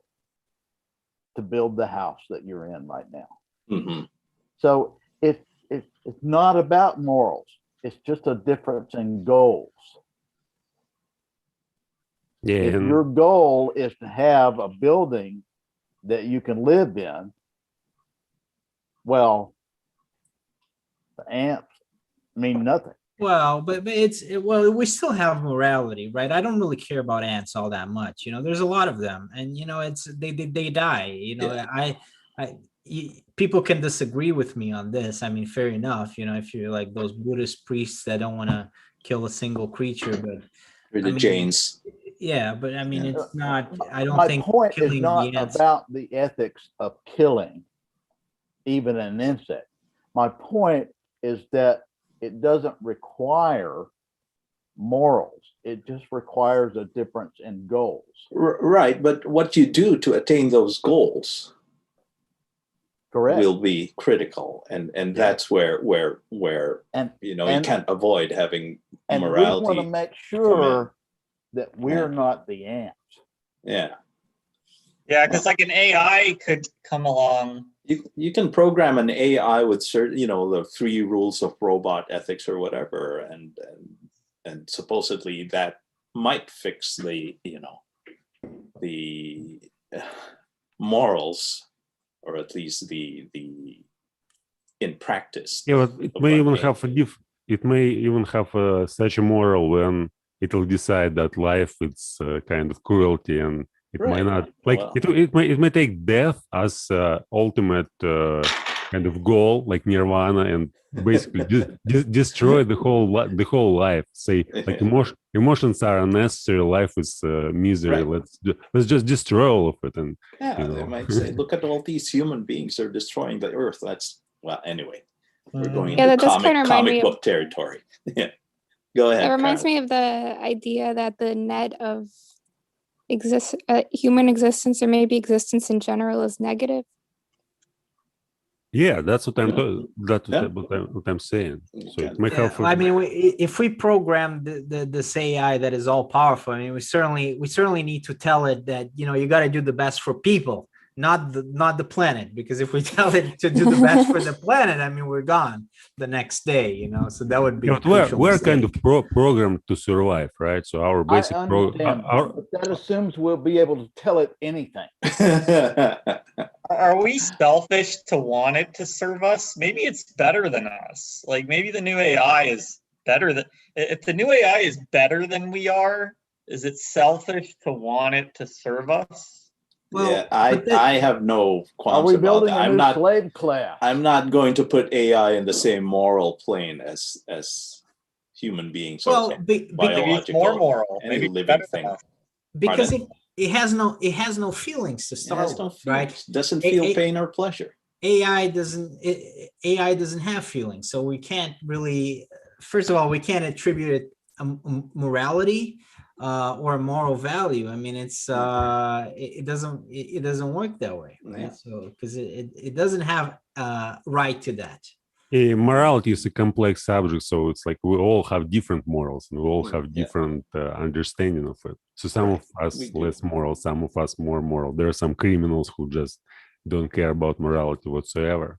to build the house that you're in right now. hmm So it's not about morals. It's just a difference in goals. yeah, If and your goal is to have a building that you can live in, well, the ants mean nothing. well, but well, we still have morality, right? I don't really care about ants all that much. You know, there's a lot of them, and you know, it's they die. You know, Yeah. people can disagree with me on this. I mean, fair enough. You know, if you're like those Buddhist priests that don't want to kill a single creature, but For the I mean, Janes. yeah, but I mean, Yeah. it's not. I don't My think point is killing not the ants. about the ethics of killing even an insect. My point is that it doesn't require morals. It just requires a difference in goals. Right, but what you do to attain those goals Correct. will be critical, and that's where And you know, you can't avoid having we want to morality. make sure that we're not the ants. Yeah, Yeah, because like an AI could come along. you can program an AI with certain, you know, the 3 rules of robot ethics or whatever, and supposedly that might fix the, you know, the morals, or at least the in practice. yeah, but it of may what even they have do. it may even have such a moral when it'll decide that life is kind of cruelty, and it might Right. not, like Well, it may take death as ultimate kind of goal like nirvana and basically destroy the whole life. Say like emotions are unnecessary, life is misery. Right. Let's just destroy all of it. And Yeah, they might say, look at all these human beings, they're destroying the earth. That's, well, anyway, we're going Yeah, into that does kinda remind me comic of- book territory. Yeah. Go ahead. It reminds Karen. me of the idea that the net of human existence, or maybe existence in general, is negative. yeah, that's what I'm Yeah. what I'm saying. So Yeah. it may Yeah, have I mean, if we program this AI that is all powerful, I mean, we certainly need to tell it that, you know, you got to do the best for people, not the planet. Because if we tell it to do the best for the planet, I mean, we're gone the next day, you know. So that would be a crucial we're kind of mistake. programmed to survive, right? So our I basic understand, but that assumes we'll be able to tell it anything. Are we selfish to want it to serve us? Maybe it's better than us. Like maybe the new AI is better than, if the new AI is better than we are, is it selfish to want it to serve us? Well, yeah, but that- I have no Are qualms we about building that. a new slave class? I'm not going to put AI in the same moral plane as human beings or well, Maybe it's more biological, moral. any Maybe it's living better thing. than us. because Pardon? it has no feelings to It start has no with, right? feelings, doesn't feel pain or pleasure. AI doesn't have feelings, so we can't really. First of all, we can't attribute it a morality or a moral value. I mean, it doesn't work that way, right? Yeah. So because it doesn't have right to that. morality is a complex subject, so it's like we all have different morals and we all have different understanding of it. So some of us less moral, some of us more moral. There are some criminals who just don't care about morality whatsoever,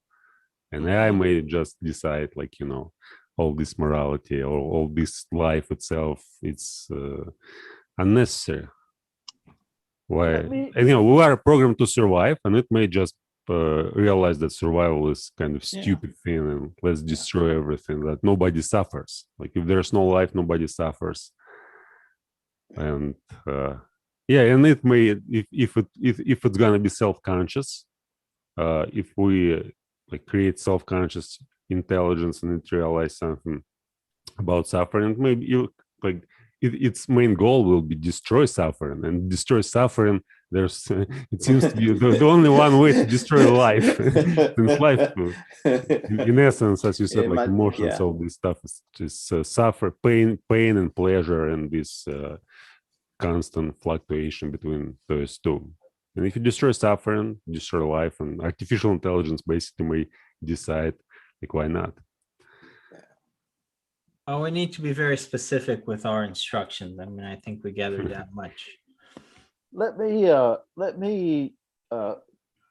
and I may just decide, like, you know, all this morality or all this life itself, it's unnecessary. Why? And, you know, we are programmed to survive, and it may just realize that survival is kind of stupid thing, and let's destroy everything, that nobody suffers. Like if there's no life, nobody suffers. And and it may, if it's gonna be self-conscious, if we like create self-conscious intelligence and it realize something about suffering, maybe like its main goal will be destroy suffering, and destroy suffering, there's it seems to be the only one way to destroy life. Since life, in essence, as you said, like emotions, all this stuff is just suffer, pain and pleasure, and this constant fluctuation between those two. And if you destroy suffering, destroy life, and artificial intelligence basically may decide, like, why not? Oh, we need to be very specific with our instructions. I mean, I think we gathered that much. Let me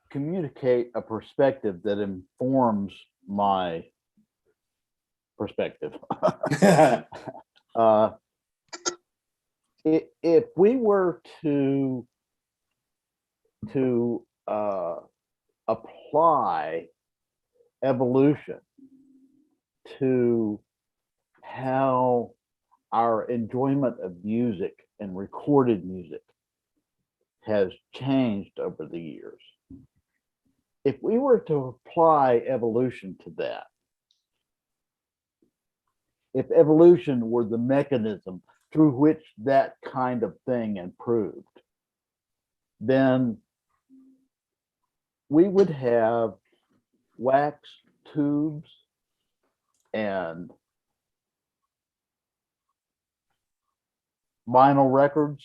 communicate a perspective that informs my perspective. If we were to apply evolution to how our enjoyment of music and recorded music has changed over the years, if we were to apply evolution to that, if evolution were the mechanism through which that kind of thing improved, then we would have wax tubes and vinyl records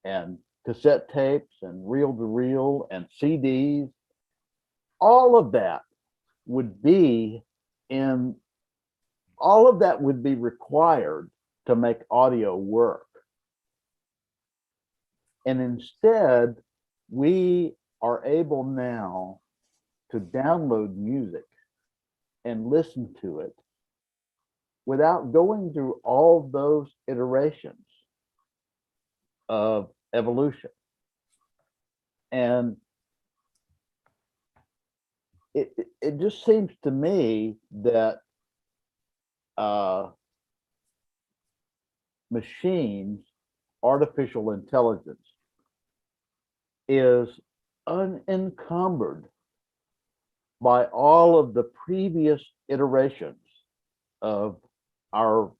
and cassette tapes and reel-to-reel and CDs. All of that would be required to make audio work. And instead, we are able now to download music and listen to it without going through all those iterations of evolution. And it just seems to me that machines, artificial intelligence, is unencumbered by all of the previous iterations of our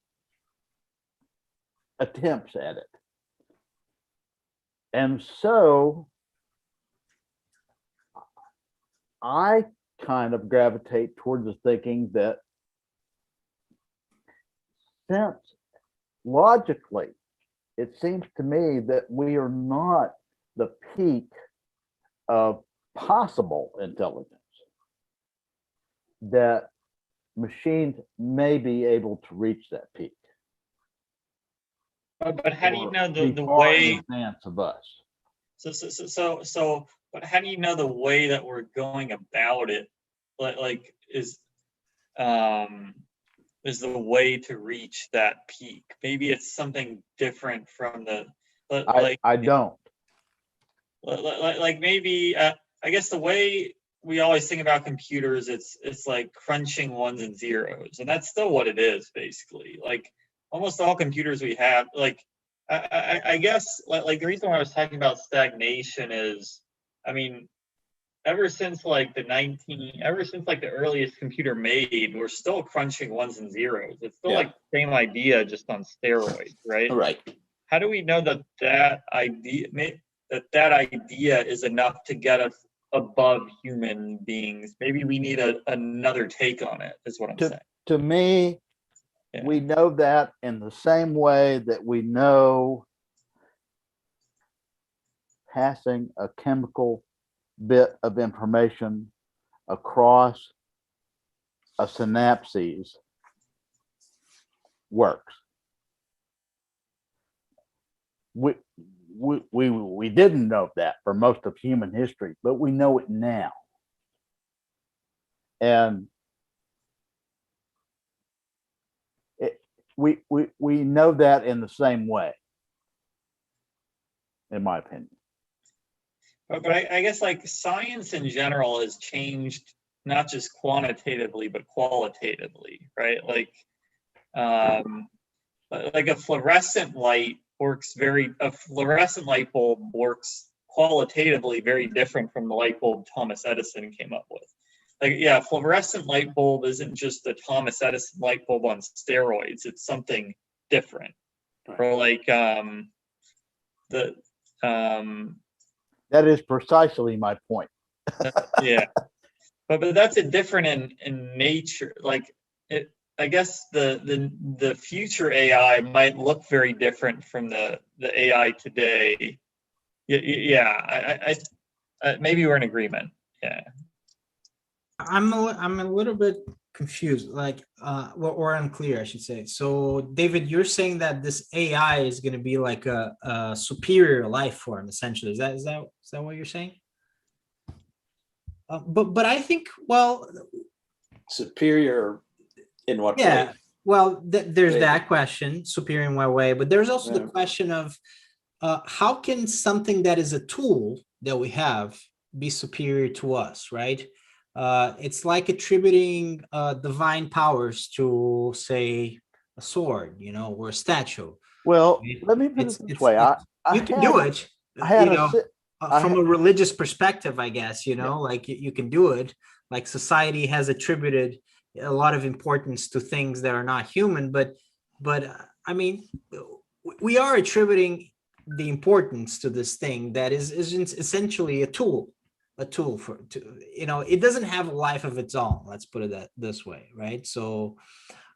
attempts at it. And so I kind of gravitate towards the thinking that since logically, it seems to me that we are not the peak of possible intelligence, that machines may be able to reach that peak. But how do you or know be the far in way? advance of us? But how do you know the way that we're going about it? Like is the way to reach that peak? Maybe it's something different from the I don't. like maybe I guess the way we always think about computers, it's like crunching ones and zeros, and that's still what it is basically. Like almost all computers we have, like I guess like the reason why I was talking about stagnation is, I mean, ever since like the earliest computer made, we're still crunching ones and zeros. It's still like the same idea, just on steroids, right? Right. How do we know that idea is enough to get us above human beings? Maybe we need another take on it, is what I'm saying. To me, Yeah. we know that in the same way that we know passing a chemical bit of information across a synapses works. We didn't know that for most of human history, but we know it now. And we know that in the same way, in my opinion. But I guess like science in general has changed, not just quantitatively but qualitatively, right? Like a fluorescent light bulb works qualitatively very different from the light bulb Thomas Edison came up with. Like, yeah, fluorescent light bulb isn't just the Thomas Edison light bulb on steroids. It's something different. Right. Or like that is precisely my point. Yeah, but that's a different in nature. Like it, I guess the future AI might look very different from the AI today. Yeah, maybe we're in agreement. Yeah. I'm a little bit confused, like or unclear, I should say. So, David, you're saying that this AI is going to be like a superior life form, essentially. Is that what you're saying? But I think, well, superior in what yeah. way? Well, there's Maybe. that question, superior in what way? But there's also the Yeah. question of how can something that is a tool that we have be superior to us, right? It's like attributing divine powers to, say, a sword, or a statue. Well, Right? let me put it this It's way. you can do it, from a religious perspective, I guess, like you can do it. Like society has attributed a lot of importance to things that are not human, but I mean, we are attributing the importance to this thing that is essentially a tool for it doesn't have a life of its own, let's put it this way, right? So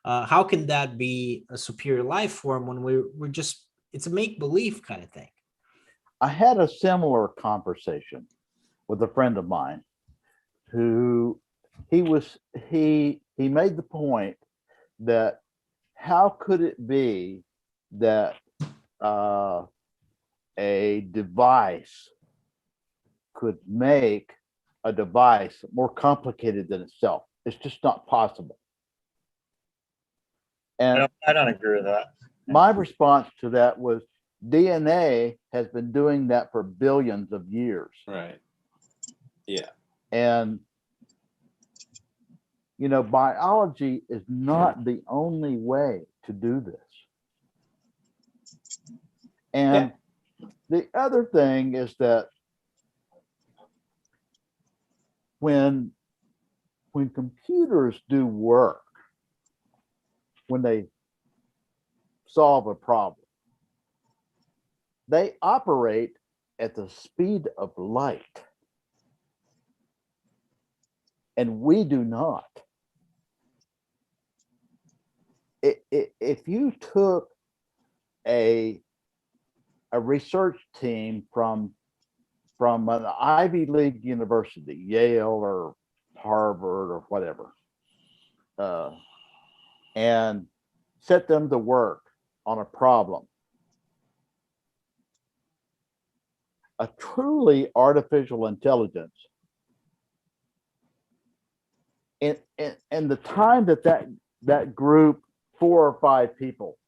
how can that be a superior life form when we're just, it's a make-believe kind of thing? I had a similar conversation with a friend of mine who he made the point that how could it be that a device could make a device more complicated than itself? It's just not possible. And I don't agree with that. my response to that was, DNA has been doing that for billions of years. Right. Yeah. And biology is not the only way to do this. And the other thing is that when when computers do work, when they solve a problem, they operate at the speed of light. And we do not. If you took a research team from an Ivy League university, Yale or Harvard or whatever, and set them to work on a problem, a truly artificial intelligence, in the time that group, 4 or 5 people,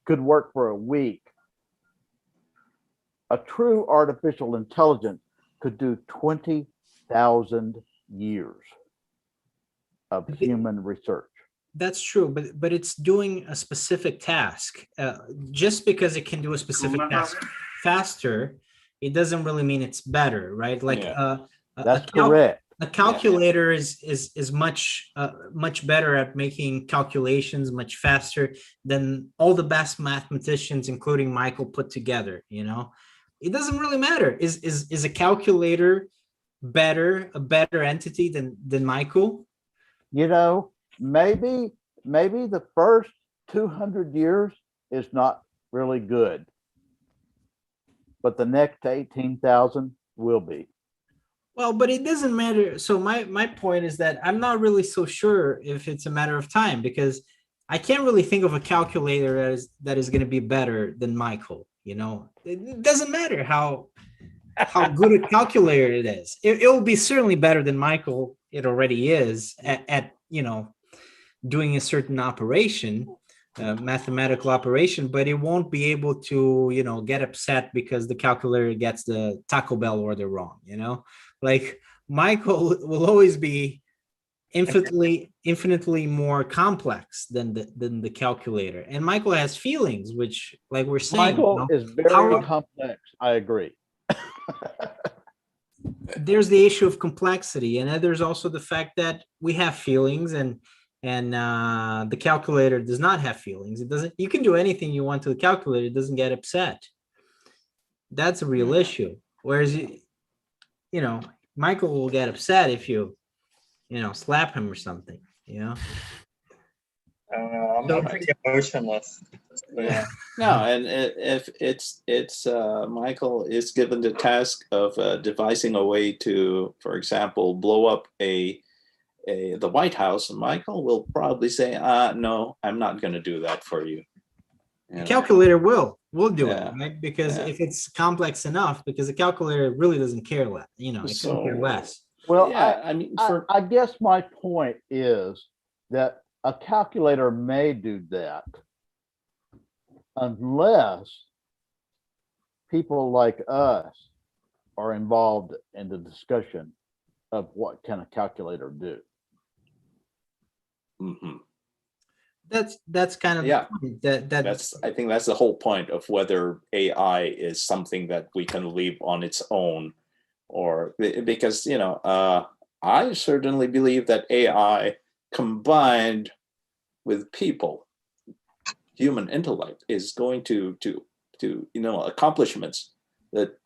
could work for a week, a true artificial intelligence could do 20,000 years of human research. That's true, but it's doing a specific task. Just because it can do a specific task faster, it doesn't really mean it's better, right? Like that's correct. A calculator is much much better at making calculations much faster than all the best mathematicians, including Michael, put together. You know, it doesn't really matter. Is a calculator a better entity than Michael? You know, maybe the first 200 years is not really good, but the next 18,000 will be. Well, but it doesn't matter. So my point is that I'm not really so sure if it's a matter of time, because I can't really think of a calculator that is going to be better than Michael. You know, it doesn't matter how good a calculator it is. It will be certainly better than Michael. It already is at you know, doing a certain operation, mathematical operation, but it won't be able to, you know, get upset because the calculator gets the Taco Bell order wrong. You know, like Michael will always be infinitely more complex than the calculator, and Michael has feelings, which, like we're saying, Michael you know, is very complex. I agree. There's the issue of complexity, and then there's also the fact that we have feelings, and the calculator does not have feelings. It doesn't. You can do anything you want to the calculator; it doesn't get upset. That's a real issue. Whereas, you know, Michael will get upset if you know, slap him or something. You know. I don't know. I'm pretty emotionless. But yeah. No, and if it's Michael is given the task of devising a way to, for example, blow up the White House, Michael will probably say, no, I'm not going to do that for you. The calculator will do it, Yeah. right? Because if it's complex enough, because the calculator really doesn't care less, you know, it can care less. Well, yeah, I mean, I guess my point is that a calculator may do that unless people like us are involved in the discussion of what can a calculator do. mm-hmm. That's kind of Yeah. the point. I think that's the whole point of whether AI is something that we can leave on its own, or because, you know, I certainly believe that AI combined with people, human intellect, is going to you know, accomplishments that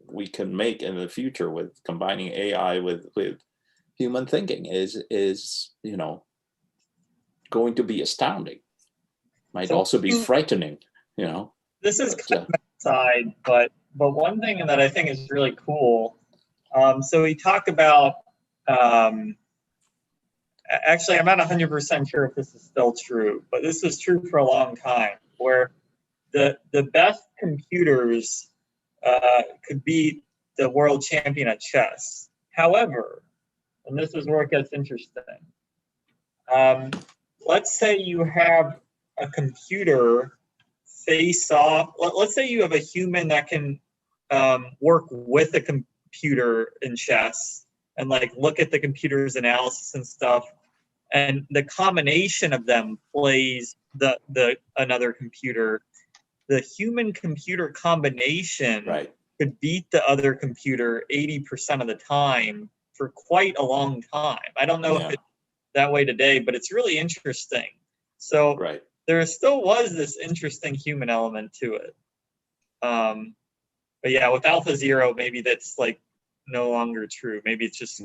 we can make in the future with combining AI with human thinking is you know, going to be astounding. Might also be frightening, you know. This is kind of side, but one thing that I think is really cool. So we talk about. Actually, I'm not 100% sure if this is still true, but this was true for a long time, where the best computers could beat the world champion at chess. However, and this is where it gets interesting. Let's say you have a computer face off. Let's say you have a human that can work with a computer in chess and like look at the computer's analysis and stuff, and the combination of them plays the another computer. The human computer combination right. could beat the other computer 80% of the time for quite a long time. I don't know if it's that way today, but it's really interesting. So Right. there still was this interesting human element to it. But yeah, with Alpha Zero, maybe that's like no longer true. Maybe it's just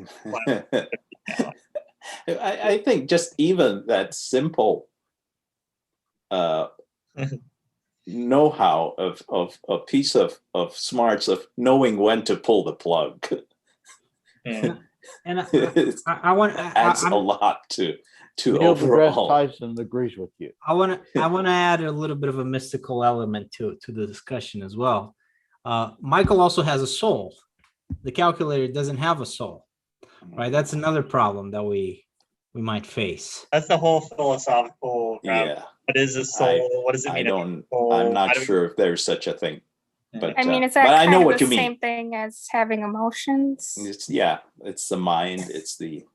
I think just even that simple know-how of a piece of smarts of knowing when to pull the plug Yeah. And I want adds a lot to Neil deGrasse overall. Tyson agrees with you. I want to add a little bit of a mystical element to the discussion as well. Michael also has a soul. The calculator doesn't have a soul, right? That's another problem that we might face. That's the whole philosophical route. Yeah. What is a soul? What does it mean? I'm not sure if there's such a thing. But I mean, is but that I know kind of what the you mean. same thing as having emotions? It's the mind. It's the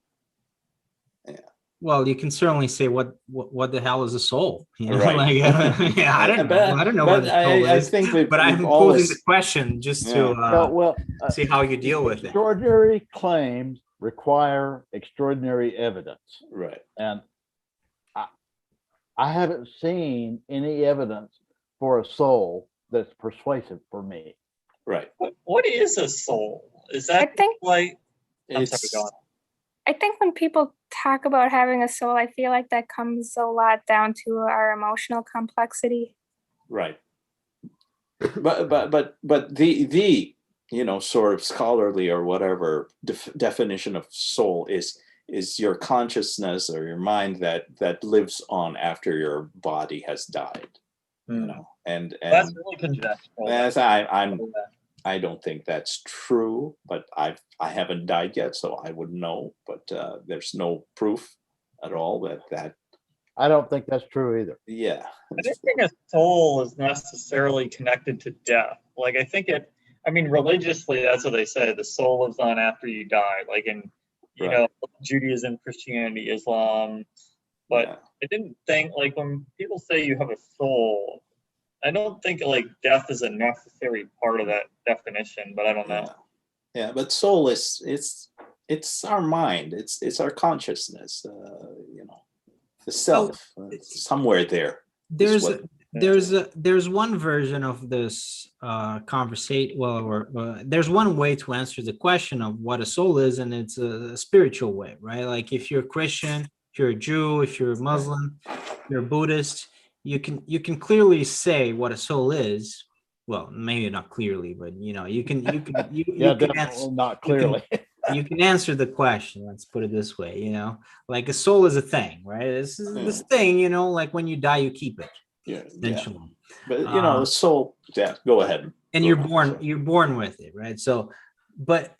Well, you can certainly say what the hell is a soul? You know, right. like yeah, I don't know. I don't know what a soul I is. think But I'm we've posing always the question just Yeah. to see how you deal with it. Extraordinary claims require extraordinary evidence. right. And I haven't seen any evidence for a soul that's persuasive for me. Right. What is a soul? Is I that think like? I'm It's sorry, go on. I think when people talk about having a soul, I feel like that comes a lot down to our emotional complexity. right. But the sort of scholarly or whatever definition of soul is your consciousness or your mind that lives on after your body has died. And That's really conjectural. as I don't think that's true, but I haven't died yet, so I wouldn't know. But there's no proof at all that I don't think that's true either. yeah. I don't think a soul is necessarily connected to death. Like I think religiously, that's what they say. The soul lives on after you die. Like in Judaism, Christianity, Islam. But Yeah. I didn't think like when people say you have a soul, I don't think like death is a necessary part of that definition, but I don't know. Yeah, but soul it's our mind, it's our consciousness, the self, somewhere there. There's one version of this conversation. There's one way to answer the question of what a soul is, and it's a spiritual way, right? Like if you're a Christian, if you're a Jew, if you're a Muslim, if you're a Buddhist, you can clearly say what a soul is. Well, maybe not clearly, but you can Definitely not clearly. You can answer the question. Let's put it this way, like a soul is a thing, right? This is this thing, like when you die, you keep it. Yeah. Eventually. But the soul, go ahead. And you're born with it, right? So, but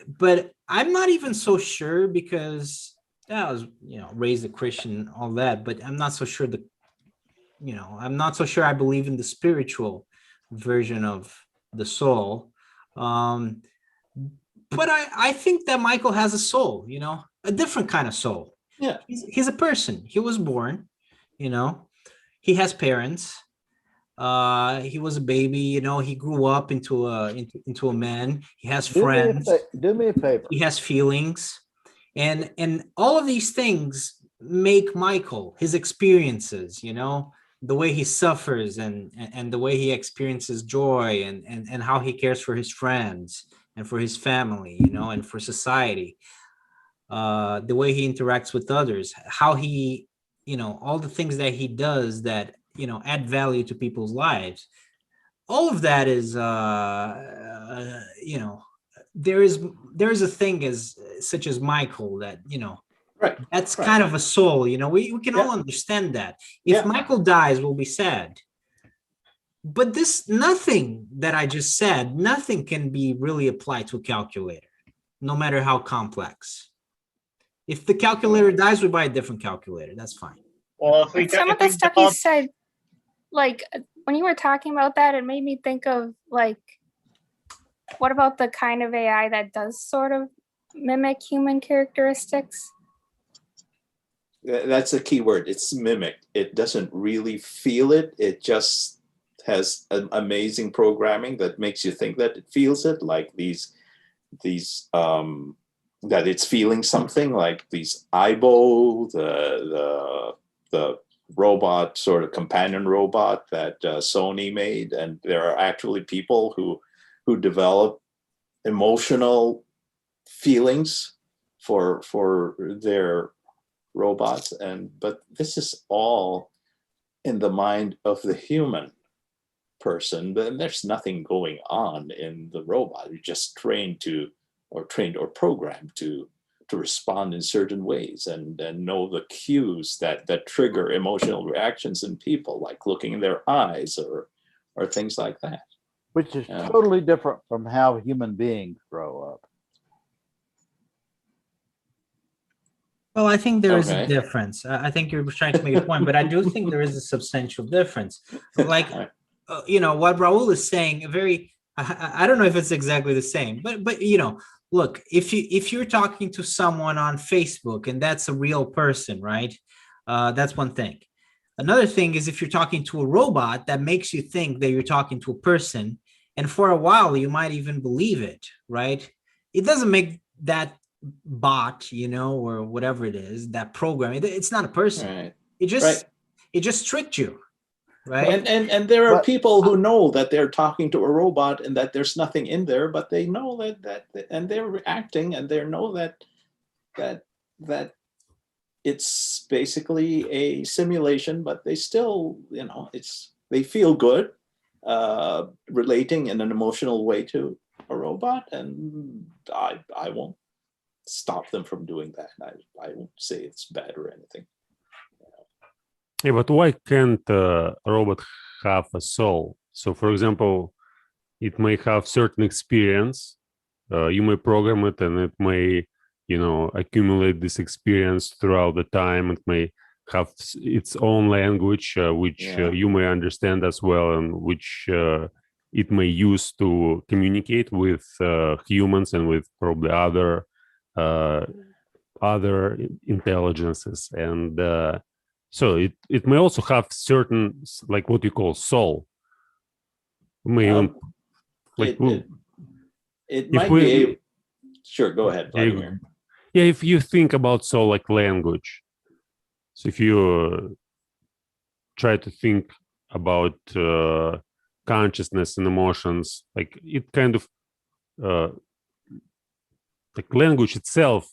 I'm not even so sure because I was, raised a Christian, all that, but I'm not so sure I'm not so sure I believe in the spiritual version of the soul. But I think that Michael has a soul, a different kind of soul. Yeah. He's a person. He was born, he has parents. He was a baby, he grew up into a man. He has friends. Do me a favor. He has feelings. And all of these things make Michael, his experiences, the way he suffers and the way he experiences joy and how he cares for his friends and for his family, and for society, the way he interacts with others, how he, all the things that he does that, add value to people's lives. All of that is, there is a thing as such as Michael that, right. That's kind of a soul, we can all understand that. If Michael dies, we'll be sad. But nothing that I just said, nothing can be really applied to a calculator, no matter how complex. If the calculator dies, we buy a different calculator. That's fine. Well, some of the stuff you said, like when you were talking about that, it made me think of like, what about the kind of AI that does sort of mimic human characteristics? That's a key word. It's mimic. It doesn't really feel it. It just has an amazing programming that makes you think that it feels it, like these that it's feeling something, like these Aibo, the robot, sort of companion robot that Sony made, and there are actually people who develop emotional feelings for their robots, but this is all in the mind of the human person. But there's nothing going on in the robot. You're just trained or programmed to respond in certain ways and know the cues that trigger emotional reactions in people, like looking in their eyes or things like that. Which is totally different from how human beings grow up. Well, I think there is a Okay. difference. I think you're trying to make a point, but I do think there is a substantial difference. Like, what Raul is saying, I don't know if it's exactly the same, but look, if you're talking to someone on Facebook and that's a real person, right? That's one thing. Another thing is if you're talking to a robot that makes you think that you're talking to a person, and for a while you might even believe it, right? It doesn't make that bot, or whatever it is, that program, it's not a person. Right. It just tricked you, right? And there are people who know that they're talking to a robot and that there's nothing in there, but they know that and they're reacting, and they know that it's basically a simulation, but they still, they feel good relating in an emotional way to a robot, and I won't stop them from doing that. I won't say it's bad or anything. Yeah, but why can't a robot have a soul? So, for example, it may have certain experience. You may program it, and it may, accumulate this experience throughout the time. It may have its own language, which you may understand as well, and which it may use to communicate with humans and with probably other intelligences. And so it may also have certain, like what you call soul. May even, like, it might be sure, go ahead, Vladimir. Yeah, if you think about soul like language, so if you try to think about consciousness and emotions, like it kind of like language itself,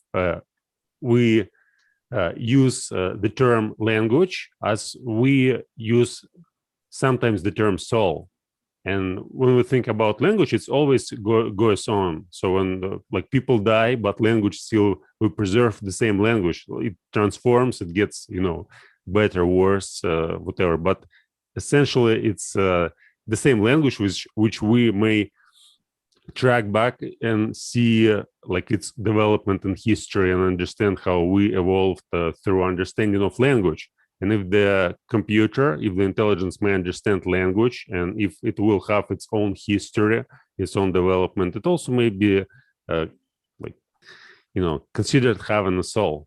we use the term language as we use sometimes the term soul. And when we think about language, it's always goes on. So when like people die, but language still, we preserve the same language. It transforms, it gets, better, worse, whatever. But essentially, it's the same language which we may track back and see like its development in history and understand how we evolved through understanding of language. And if the intelligence may understand language, and if it will have its own history, its own development, it also may be considered having a soul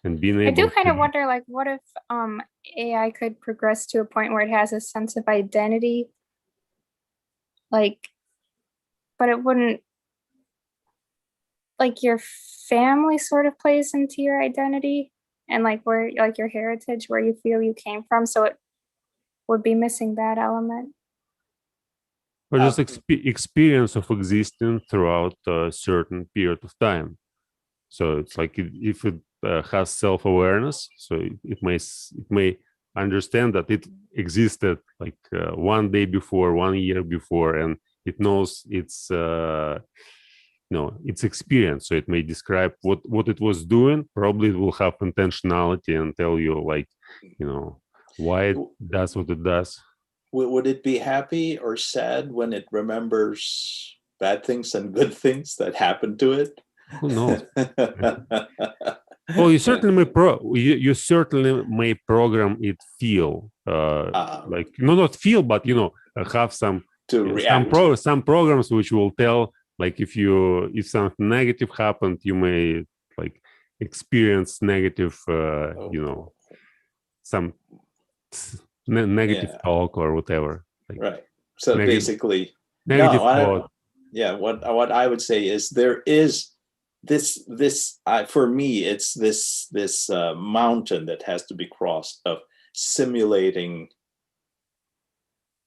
and being able. I do kind of wonder, like, what if AI could progress to a point where it has a sense of identity, like, but it wouldn't, like, your family sort of plays into your identity, and like where, like, your heritage, where you feel you came from, so it would be missing that element. Or just experience of existing throughout a certain period of time. So it's like if it has self-awareness, so it may understand that it existed like 1 day before, 1 year before, and it knows its experience. So it may describe what it was doing. Probably it will have intentionality and tell you, like, why it does what it does. Would it be happy or sad when it remembers bad things and good things that happened to it? Who knows? Well, you certainly may program it feel like not feel, but have some some programs which will tell, like, if something negative happened, you may like experience negative some negative Yeah. talk or whatever. Like Right. So negative, basically, negative no, thought. what I would say is there is this for me it's this mountain that has to be crossed of simulating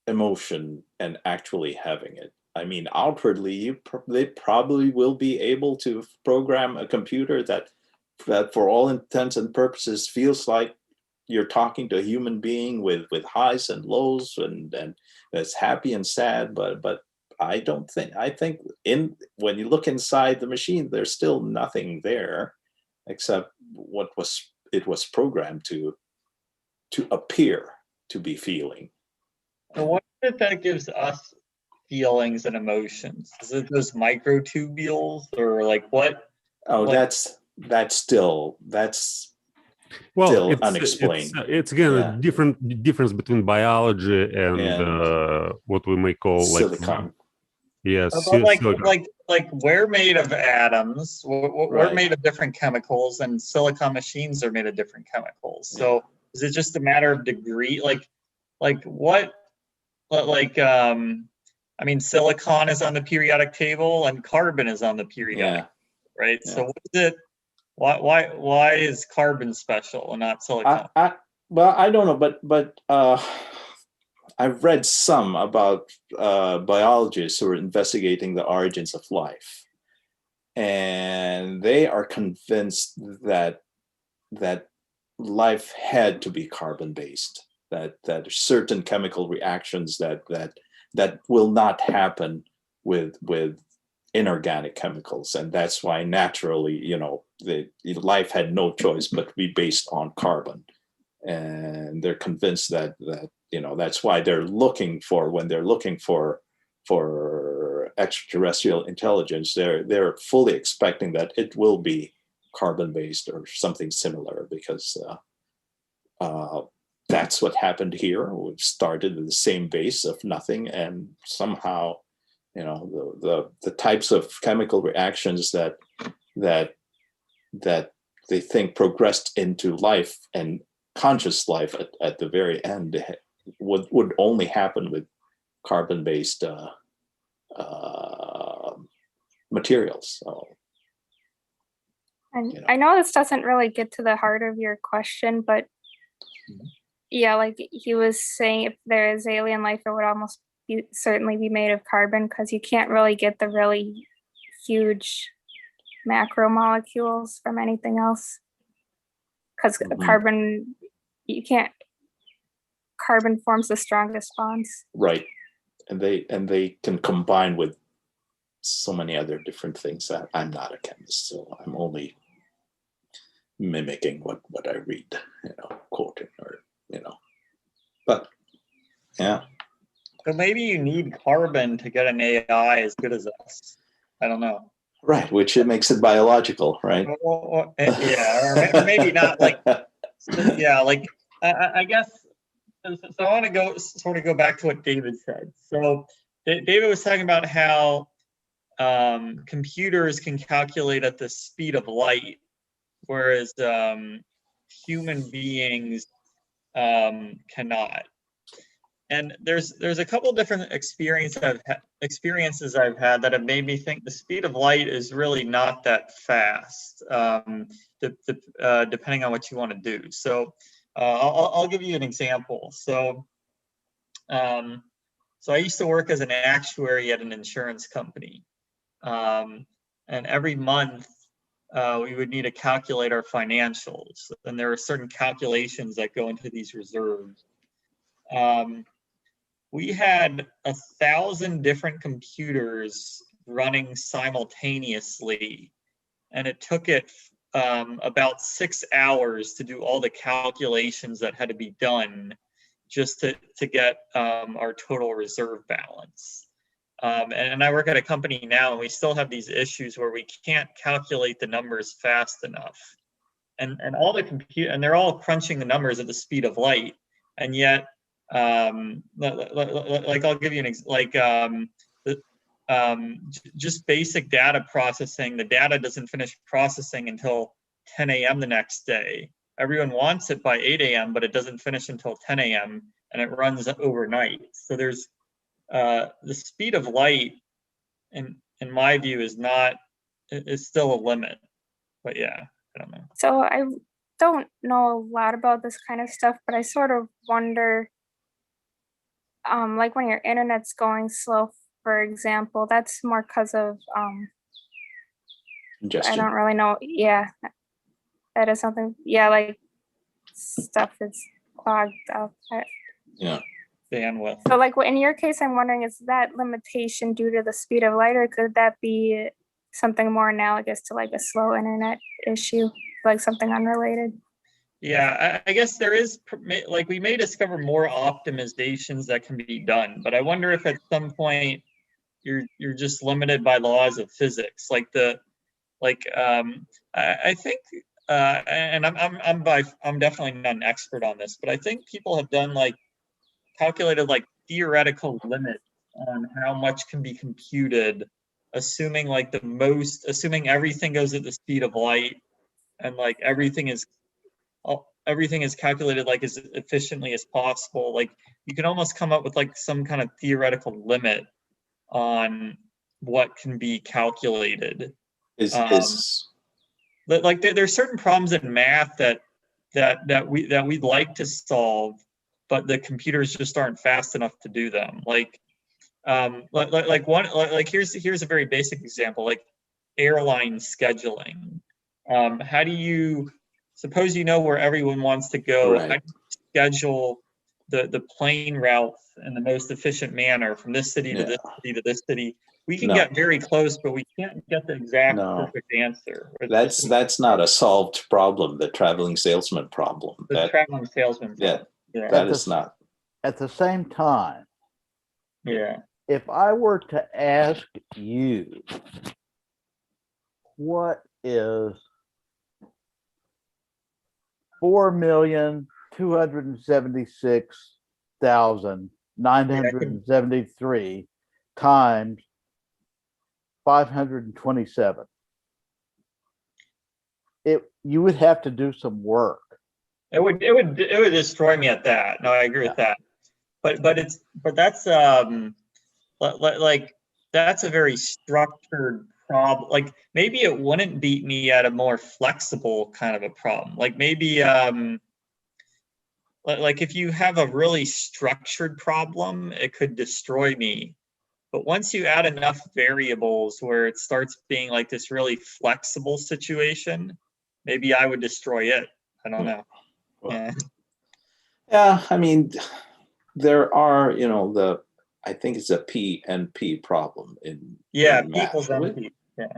emotion and actually having it. I mean, outwardly, they probably will be able to program a computer that for all intents and purposes feels like you're talking to a human being with highs and lows and that's happy and sad. But I think in when you look inside the machine, there's still nothing there except what was programmed to appear to be feeling. So what is it that gives us feelings and emotions? Is it those microtubules or like what? Oh, Like, that's still Well, still unexplained. it's again a Yeah. different difference between biology and what we may call like Silicon. yes, but silicon. like we're made of atoms. We're Right. made of different chemicals, and silicon machines are made of different chemicals. So is it just a matter of degree? Like what? Like I mean, silicon is on the periodic table, and carbon is on the periodic, right? Yeah. So what is it? Why is carbon special and not silicon? Well, I don't know, but I've read some about biologists who are investigating the origins of life, and they are convinced that life had to be carbon based. That certain chemical reactions that will not happen with inorganic chemicals, and that's why naturally, the life had no choice but to be based on carbon. And they're convinced that that's why when they're looking for extraterrestrial intelligence, they're fully expecting that it will be carbon based or something similar, because that's what happened here. We've started at the same base of nothing, and somehow the types of chemical reactions that they think progressed into life and conscious life at the very end would only happen with carbon-based materials. So, And I know this doesn't really get to the heart of your question, but yeah, like he was saying, if there is alien life, it would almost certainly be made of carbon, because you can't really get the really huge macromolecules from anything else. Because carbon forms the strongest bonds. Right, and they can combine with so many other different things. I'm not a chemist, so I'm only mimicking what I read, quoting or but yeah. So maybe you need carbon to get an AI as good as us. I don't know. Right, which it makes it biological, right? Or maybe not. Like, yeah, like I guess. So I want to go back to what David said. So David was talking about how computers can calculate at the speed of light, whereas human beings cannot. And there's a couple different experiences I've had that have made me think the speed of light is really not that fast, depending on what you want to do. So I'll give you an example. So I used to work as an actuary at an insurance company, and every month we would need to calculate our financials, and there are certain calculations that go into these reserves. We had 1,000 different computers running simultaneously, and it took it about 6 hours to do all the calculations that had to be done just to get our total reserve balance. And I work at a company now, and we still have these issues where we can't calculate the numbers fast enough. And all the and they're all crunching the numbers at the speed of light, and yet like I'll give you just basic data processing. The data doesn't finish processing until 10 a.m. the next day. Everyone wants it by 8 a.m., but it doesn't finish until 10 a.m. and it runs overnight. So there's the speed of light, in my view, is still a limit. But yeah, I don't know. So I don't know a lot about this kind of stuff, but I sort of wonder, like when your internet's going slow, for example, that's more because of I Ingestion. don't really know. Yeah, that is something. Yeah, like stuff is clogged up. Yeah. Bandwidth. So like in your case, I'm wondering, is that limitation due to the speed of light, or could that be something more analogous to like a slow internet issue, like something unrelated? Yeah, I guess there is, like, we may discover more optimizations that can be done, but I wonder if at some point you're just limited by laws of physics, like I think, and I'm definitely not an expert on this, but I think people have done like calculated like theoretical limits on how much can be computed, assuming everything goes at the speed of light, and like everything is calculated like as efficiently as possible. Like you can almost come up with like some kind of theoretical limit on what can be calculated. Like there's certain problems in math that we'd like to solve, but the computers just aren't fast enough to do them. Like here's a very basic example, like airline scheduling. How do you suppose you know where everyone wants to go? Right. How do you schedule the plane route in the most efficient manner from this city to this city to this city? We can get very close, but we can't get the exact perfect answer. That's not a solved problem, the traveling salesman problem. The traveling salesman problem. Yeah. That is not. At the same time, yeah. If I were to ask you, what is 4,276,973 times 527? You would have to do some work. It would destroy me at that. No, I agree with that. But that's like that's a very structured problem. Like maybe it wouldn't beat me at a more flexible kind of a problem. Like maybe like if you have a really structured problem, it could destroy me. But once you add enough variables where it starts being like this really flexible situation, maybe I would destroy it. I don't know. Yeah, I mean, there are, I think it's a P and P problem in P equals NP.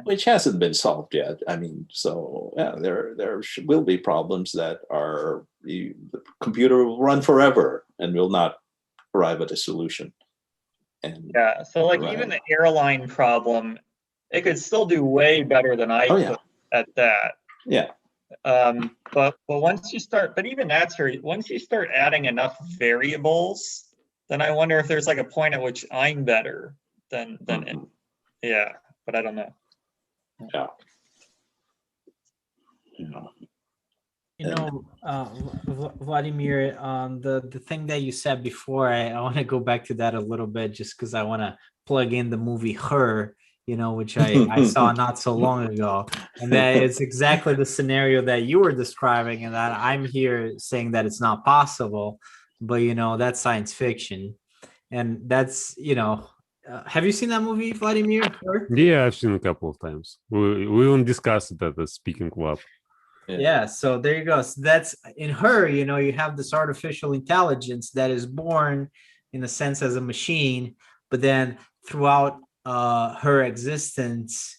Which hasn't been solved yet. I mean, so yeah, there will be problems that the computer will run forever and will not arrive at a solution. And so like even the airline problem, it could still do way better than I could at that. Yeah. But once you start, once you start adding enough variables, then I wonder if there's like a point at which I'm better than it. Yeah, but I don't know. Yeah. Vladimir, the thing that you said before, I want to go back to that a little bit, just because I want to plug in the movie Her, which I saw not so long ago, and that it's exactly the scenario that you were describing, and that I'm here saying that it's not possible, but that's science fiction, and that's have you seen that movie, Vladimir? Yeah, I've seen it a couple of times. We won't discuss it at the speaking club. Yeah, so there you go. So that's in Her. You have this artificial intelligence that is born in a sense as a machine, but then throughout her existence,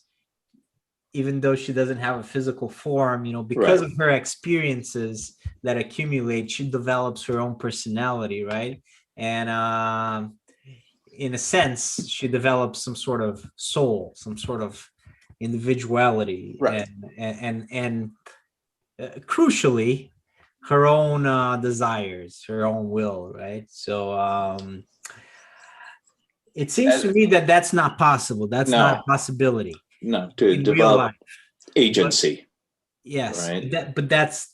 even though she doesn't have a physical form, because of her experiences that accumulate, she develops her own personality, right? And in a sense, she develops some sort of soul, some sort of individuality, right? And crucially, her own desires, her own will, right? So it seems to me that that's not possible. That's not a possibility. No, to develop agency. Yes, right? But that's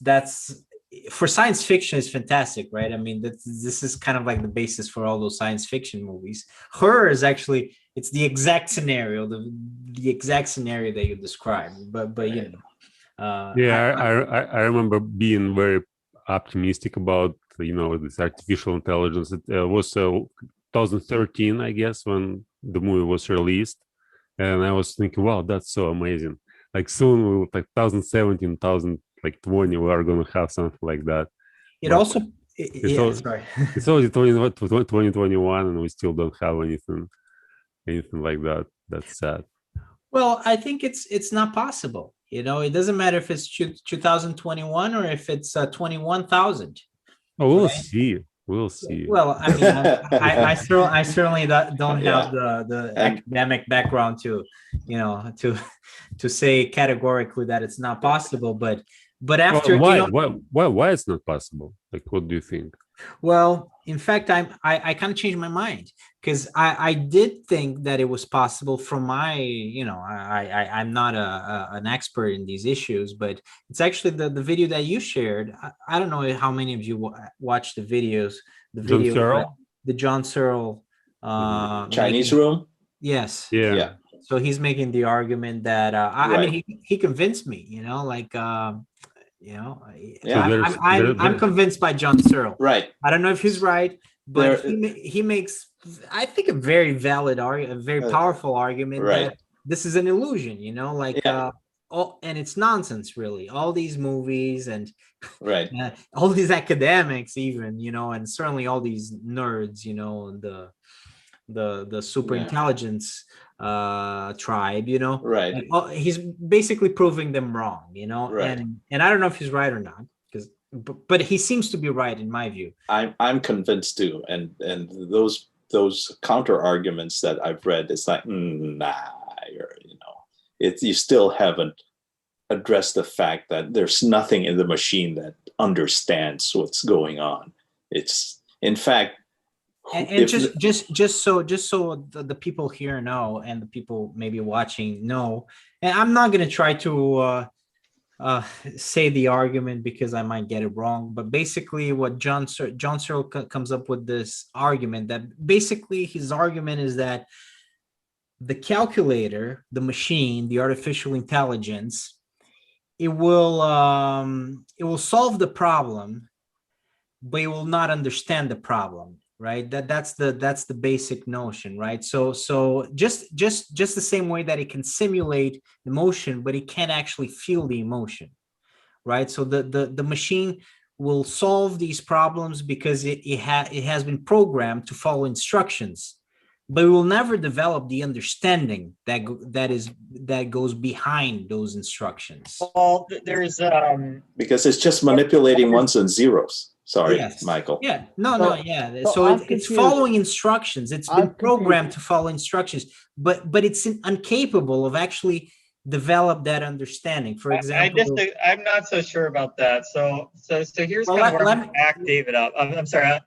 for science fiction is fantastic, right? I mean, this is kind of like the basis for all those science fiction movies. Her is actually, it's the exact scenario, the exact scenario that you described. But you know, Yeah, I remember being very optimistic about this artificial intelligence. It was 2013, I guess, when the movie was released, and I was thinking, wow, that's so amazing. Like soon, we will, like 2017, 2020, we are gonna have something like that. it But also, it's yeah, all, sorry. it's already 2021, and we still don't have anything like that. That's sad. Well, I think it's not possible. You know, it doesn't matter if it's 2021 or if it's 21,000. Oh, we'll Right. see. We'll see. Well, I mean, I certainly don't have Yeah. the And- academic background to, you know, to say categorically that it's not possible. But Well, after, why? you know, Why it's not possible? Like, what do you think? well, in fact, I kind of changed my mind, because I did think that it was possible from my, you know, I'm not an expert in these issues, but it's actually the video that you shared. I don't know how many of you watched the videos, John but Searle? the John Searle Chinese making, room. yes. Yeah. Yeah. So he's making the argument that I mean, he convinced me, you know, like you know, So I'm convinced by John Searle. Right. I don't know if he's right, but There- he makes, I think, a very valid argument, a very powerful argument right. that this is an illusion, you know, like Yeah. and it's nonsense, really. All these movies and Right. all these academics, even, you know, and certainly all these nerds, you know, and the super intelligence tribe, you know, Right. and he's basically proving them wrong, you know, Right. and I don't know if he's right or not, because but he seems to be right in my view. I'm convinced too, and those counter arguments that I've read, it's like nah, you still haven't addressed the fact that there's nothing in the machine that understands what's going on. It's, in fact, and just so the people here know, and the people maybe watching know, and I'm not going to try to say the argument because I might get it wrong, but basically what John Searle comes up with this argument, that basically his argument is that the calculator, the machine, the artificial intelligence, it will solve the problem, but it will not understand the problem, right? That's the basic notion, right? So just the same way that it can simulate emotion, but it can't actually feel the emotion, right? So the machine will solve these problems because it has been programmed to follow instructions, but we will never develop the understanding that goes behind those instructions. Well, there's because it's just manipulating ones and zeros. Sorry, Yes. Michael. Yeah, no, yeah. so So I'm it's confused. following instructions. It's been I'm programmed confused. to follow instructions, but it's incapable of actually develop that understanding. For example, I'm not so sure about that. So here's Well, kind of where let I'm going to back David up. I'm sorry.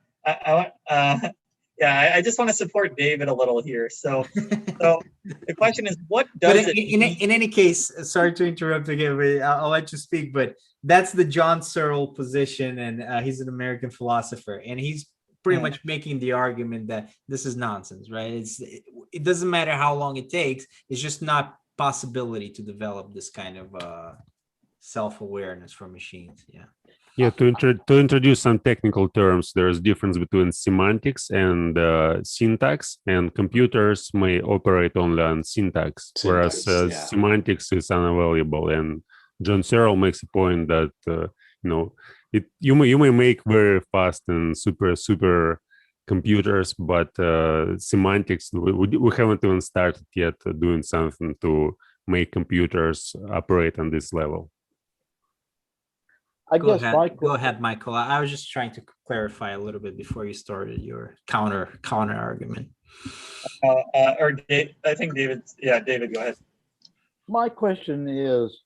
I just want to support David a little here. So the question is, what but does it in any case, sorry to interrupt again, but I'll let you speak. But that's the John Searle position, and he's an American philosopher, and he's pretty much making the argument that this is nonsense, right? It doesn't matter how long it takes; it's just not possibility to develop this kind of self-awareness for machines. Yeah, to introduce some technical terms, there's difference between semantics and syntax, and computers may operate only on syntax, whereas semantics is unavailable. And John Searle makes a point that you may make very fast and super computers, but semantics, we haven't even started yet doing something to make computers operate on this level. Go ahead, Michael. I was just trying to clarify a little bit before you started your counter argument. I think David. Yeah, David, go ahead. My question is,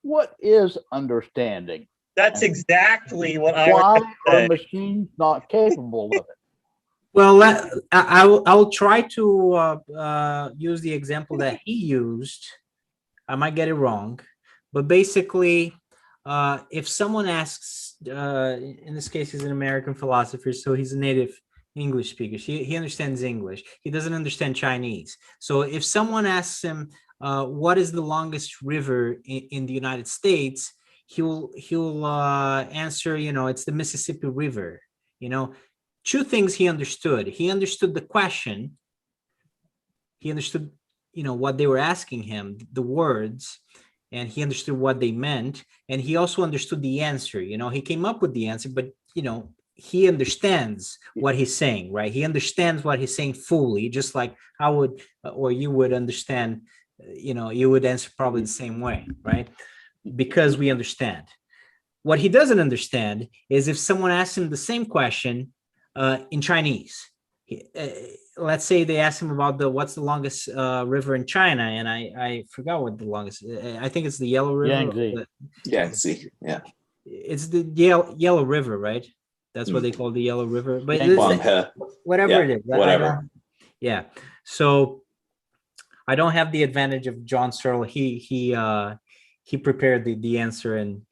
what is understanding? That's exactly what I. Why are machines not capable of it? Well, I'll try to use the example that he used. I might get it wrong, but basically, if someone asks, in this case, he's an American philosopher, so he's a native English speaker. He understands English. He doesn't understand Chinese. So if someone asks him, what is the longest river in the United States, he'll answer, it's the Mississippi River. Two things he understood. He understood the question. He understood, what they were asking him, the words, and he understood what they meant. And he also understood the answer. He came up with the answer, but, he understands what he's saying, right? He understands what he's saying fully, just like I would, or you would understand, you would answer probably the same way, right? Because we understand. What he doesn't understand is if someone asks him the same question in Chinese. Let's say they ask him about what's the longest river in China, and I forgot what the longest. I think it's the Yellow River. Yangtze. Yangtze, yeah. It's the Yellow River, right? That's what they call the Yellow River. But whatever Yeah, it is, whatever. Yeah. So I don't have the advantage of John Searle. He prepared the answer and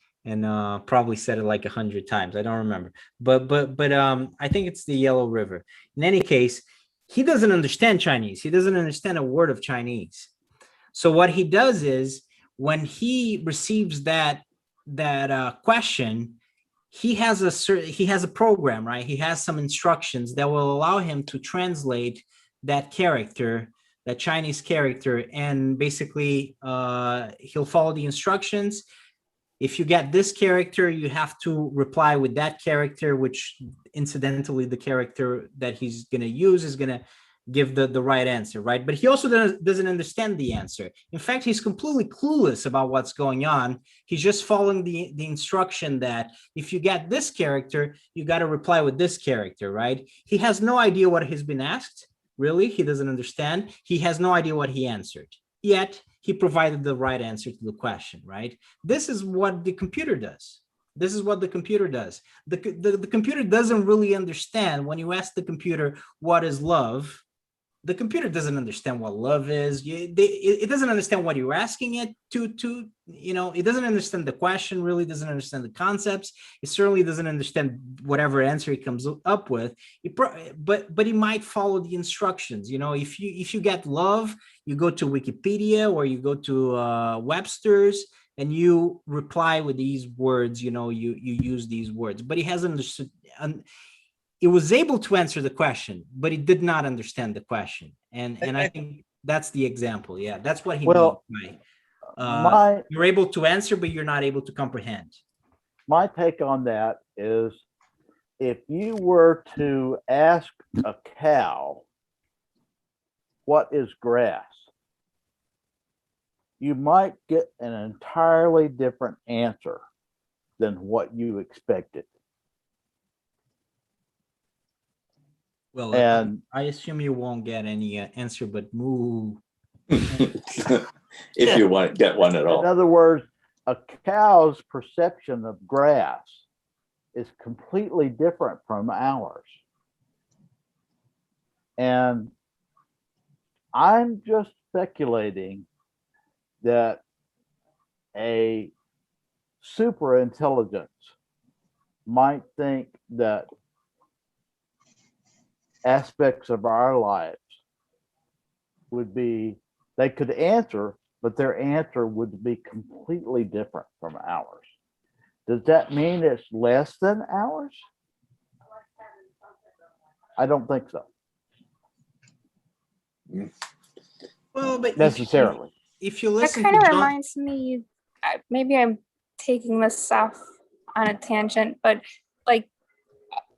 probably said it like 100 times. I don't remember, but I think it's the Yellow River. In any case, he doesn't understand Chinese. He doesn't understand a word of Chinese. So what he does is when he receives that question, he has a program, right? He has some instructions that will allow him to translate that character, that Chinese character, and basically he'll follow the instructions. If you get this character, you have to reply with that character, which incidentally, the character that he's going to use is going to give the right answer, right? But he also doesn't understand the answer. In fact, he's completely clueless about what's going on. He's just following the instruction that if you get this character, you got to reply with this character, right? He has no idea what he's been asked. Really, he doesn't understand. He has no idea what he answered. Yet, he provided the right answer to the question, right? This is what the computer does. This is what the computer does. The computer doesn't really understand when you ask the computer, what is love? The computer doesn't understand what love is. It doesn't understand what you're asking it to, it doesn't understand the question, really doesn't understand the concepts. It certainly doesn't understand whatever answer it comes up with. But it might follow the instructions. If you get love, you go to Wikipedia or you go to Webster's and you reply with these words, you use these words, but he hasn't understood. It was able to answer the question, but it did not understand the question. And I think that's the example. Yeah, that's what he means by you're able to answer, but you're not able to comprehend. My take on that is if you were to ask a cow, what is grass? You might get an entirely different answer than what you expected. Well, and I assume you won't get any answer but moo. If you want to get one at all. In other words, a cow's perception of grass is completely different from ours. And I'm just speculating that a super intelligence might think that aspects of our lives would be, they could answer, but their answer would be completely different from ours. Does that mean it's less than ours? I don't think so. Well, but necessarily. If you listen, that kind of reminds me. Maybe I'm taking this off on a tangent, but like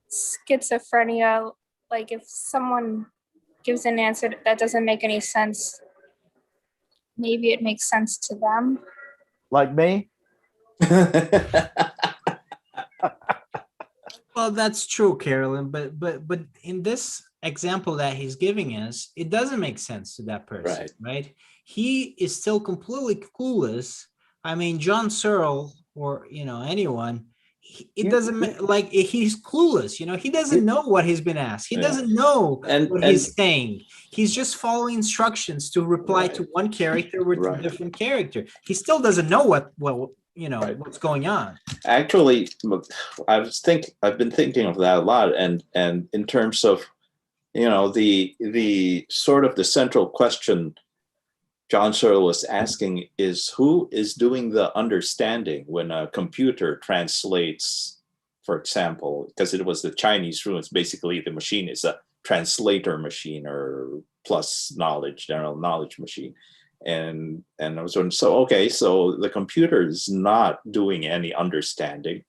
schizophrenia. Like if someone gives an answer that doesn't make any sense, maybe it makes sense to them. Like me? Well, that's true, Carolyn, but in this example that he's giving us, it doesn't make sense to that person, right? He is still completely clueless. I mean, John Searle or anyone, it doesn't like he's clueless. He doesn't know what he's been asked. He doesn't know what he's saying. He's just following instructions to reply to one character with a different character. He still doesn't know you know, Right. what's going on. Actually, I've been thinking of that a lot, and in terms of, you know, the sort of the central question John Searle was asking is, who is doing the understanding when a computer translates, for example, because it was the Chinese rule, it's basically the machine is a translator machine or plus knowledge, general knowledge machine. And I was wondering, so okay, so the computer is not doing any understanding,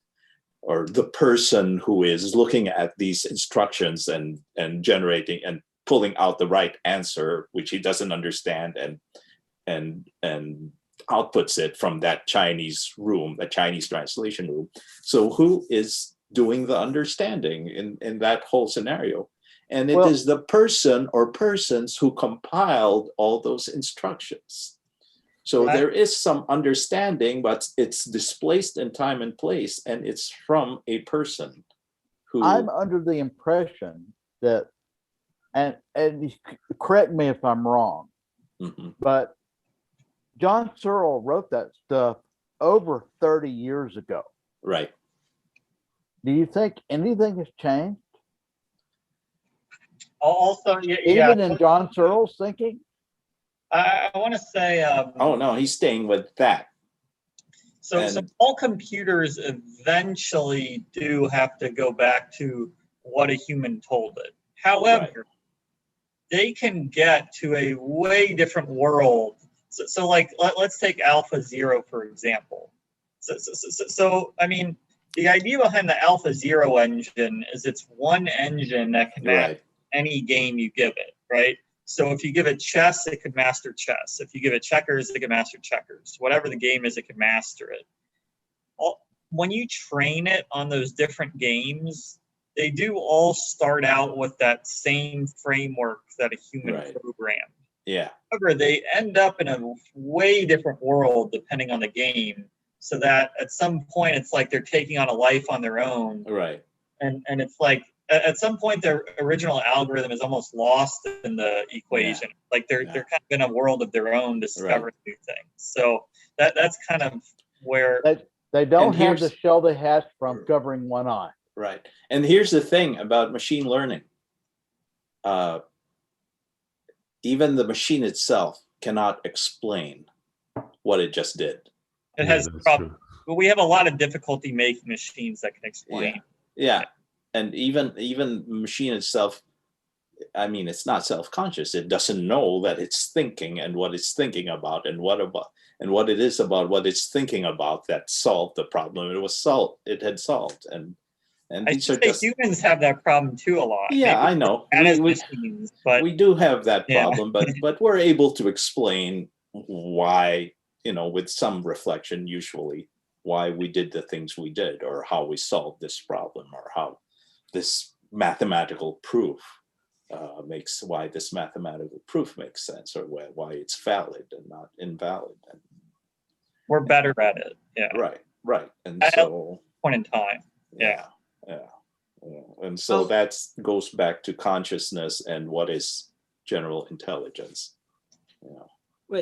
or the person who is looking at these instructions and generating and pulling out the right answer, which he doesn't understand, and outputs it from that Chinese room, a Chinese translation room. So who is doing the understanding in that whole scenario? And it is the person or persons who compiled all those instructions. So there is some understanding, but it's displaced in time and place, and it's from a person who. I'm under the impression that, and correct me if I'm wrong, but John Searle wrote that stuff over 30 years ago. Right. Do you think anything has changed? Also, Even in John Searle's thinking? I want to say. Oh no, he's staying with that. So all computers eventually do have to go back to what a human told it. However, they can get to a way different world. So like, let's take Alpha Zero, for example. So I mean, the idea behind the Alpha Zero engine is it's one engine that can master any game you give it, right? So if you give it chess, it could master chess. If you give it checkers, it can master checkers. Whatever the game is, it can master it. When you train it on those different games, they do all start out with that same framework that a human programmed. Yeah. However, they end up in a way different world depending on the game, so that at some point it's like they're taking on a life on their own. Right. And it's like at some point their original algorithm is almost lost in the equation. Yeah. Like they're kind of in a world of their own, discovering new things. So that's kind of where they don't have the shell they hatched from covering one eye. Right. And here's the thing about machine learning. Even the machine itself cannot explain what it just did. It has problems. But we have a lot of difficulty making machines that can explain. Yeah. And even the machine itself, I mean, it's not self-conscious. It doesn't know that it's thinking and what it's thinking about and what it is about what it's thinking about that solved the problem. It had solved. And these are just, humans have that problem too a lot. Yeah, maybe I know. Machines, but we do have that problem, but we're able to explain why, you know, with some reflection, usually, why we did the things we did, or how we solved this problem, or how this mathematical proof makes sense, or why it's valid and not invalid. And we're better at it. Yeah. Right. And at so point in time. Yeah. And so that goes back to consciousness and what is general intelligence. Yeah. Well,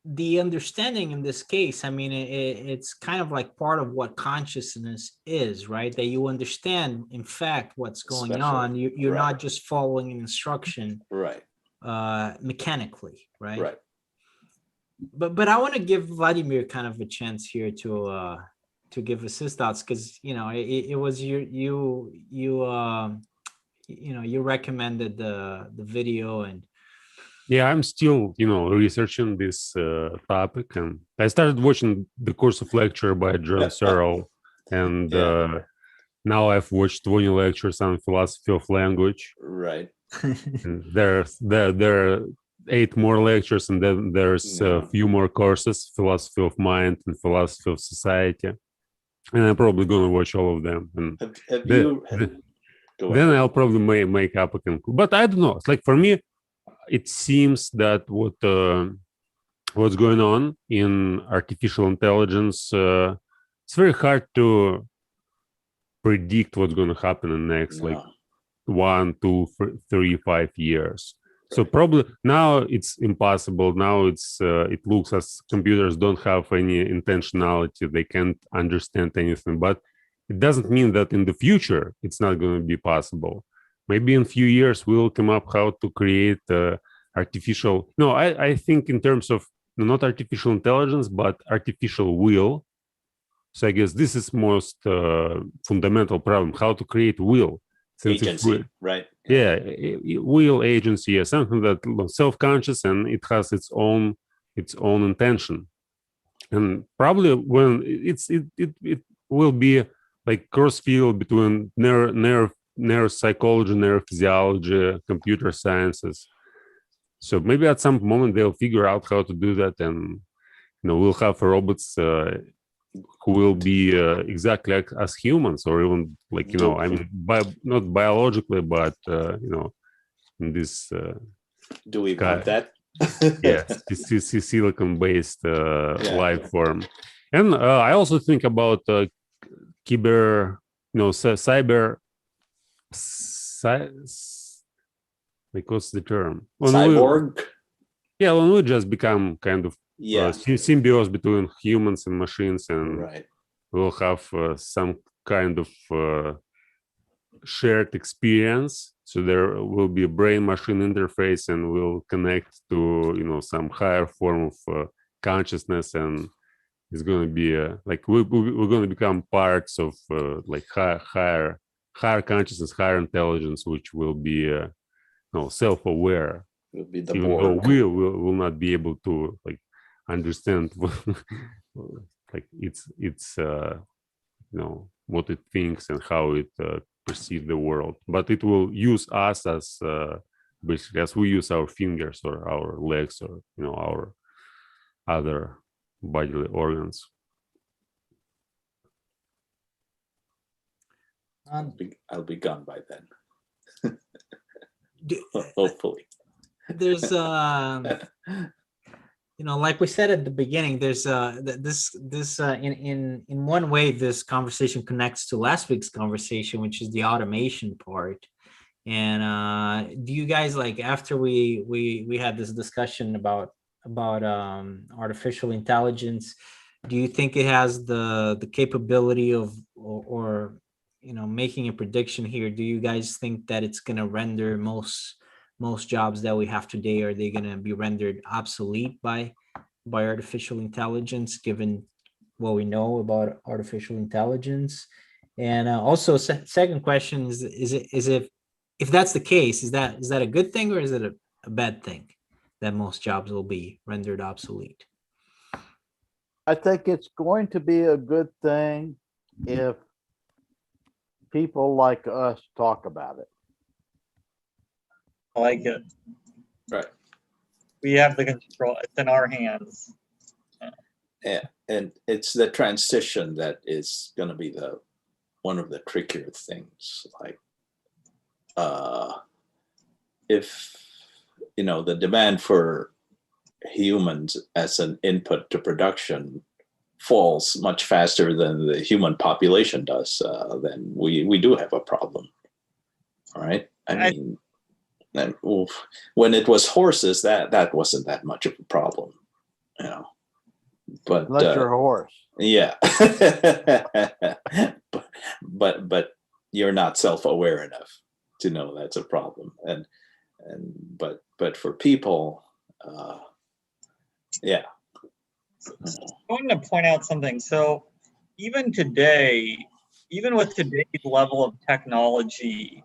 the understanding in this case, I mean, it's kind of like part of what consciousness is, right? That you understand, in fact, what's going on. You're not just following an instruction, mechanically, right? Right. But I want to give Vladimir kind of a chance here to give us his thoughts, because you know it was you recommended the video. And yeah, I'm still researching this topic, and I started watching the course of lecture by John Searle, and now I've watched 20 lectures on philosophy of language. Right. And there are 8 more lectures, and then there's a few more courses: philosophy of mind and philosophy of society. And I'm probably going to watch all of them. And then I'll probably make up a conclusion. But I don't know. It's like, for me, it seems that what's going on in artificial intelligence, it's very hard to predict what's going to happen in the next 1, 2, 3, 5 years. So probably now it's impossible. Now it looks as computers don't have any intentionality. They can't understand anything. But it doesn't mean that in the future it's not going to be possible. Maybe in a few years we'll come up how to create artificial. No, I think in terms of not artificial intelligence, but artificial will. So I guess this is most fundamental problem: how to create will. Since Agency, right? Yeah, will agency, yeah, something that self-conscious and it has its own intention, and probably when it will be like cross field between neuropsychology, neurophysiology, computer sciences. So maybe at some moment they'll figure out how to do that, and we'll have robots who will be exactly like as humans, or even like I mean, not biologically, but in this do we want that? yes, silicon-based life form. And I also think about cyber, like what's the term? Cyborg. When we just become kind of symbiosis between humans and machines, and we'll have some kind of shared experience. So there will be a brain-machine interface, and we'll connect to some higher form of consciousness, and it's going to be like we're going to become parts of like higher consciousness, higher intelligence, which will be self-aware. Will be the even though we will not be able to like understand like it's what it thinks and how it perceives the world, but it will use us as basically as we use our fingers or our legs or our other bodily organs. I'll be gone by then. Hopefully. There's like we said at the beginning, there's this in one way this conversation connects to last week's conversation, which is the automation part. And do you guys, like, after we had this discussion about artificial intelligence, do you think it has the capability of or making a prediction here? Do you guys think that it's going to render most jobs that we have today, are they going to be rendered obsolete by artificial intelligence, given what we know about artificial intelligence? And also, second question is if that's the case, is that a good thing, or is it a bad thing that most jobs will be rendered obsolete? I think it's going to be a good thing if people like us talk about it. I like it. Right. We have the control. It's in our hands. Yeah, and it's the transition that is going to be one of the trickier things. Like, if the demand for humans as an input to production falls much faster than the human population does, then we do have a problem. All right. I mean, and when it was horses, that wasn't that much of a problem, But unless you're a horse. Yeah. but you're not self-aware enough to know that's a problem. But for people, yeah. I wanted to point out something. So even today, even with today's level of technology,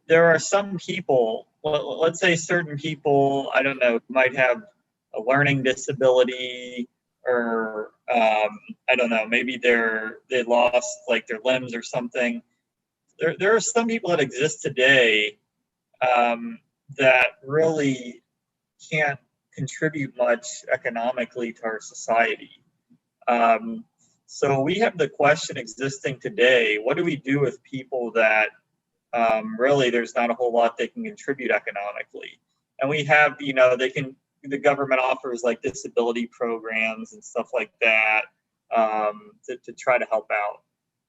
there are some people, let's say certain people, I don't know, might have a learning disability, or I don't know, maybe they lost like their limbs or something. There are some people that exist today that really can't contribute much economically to our society. So we have the question existing today: what do we do with people that really there's not a whole lot they can contribute economically? And we have, the government offers like disability programs and stuff like that to try to help out.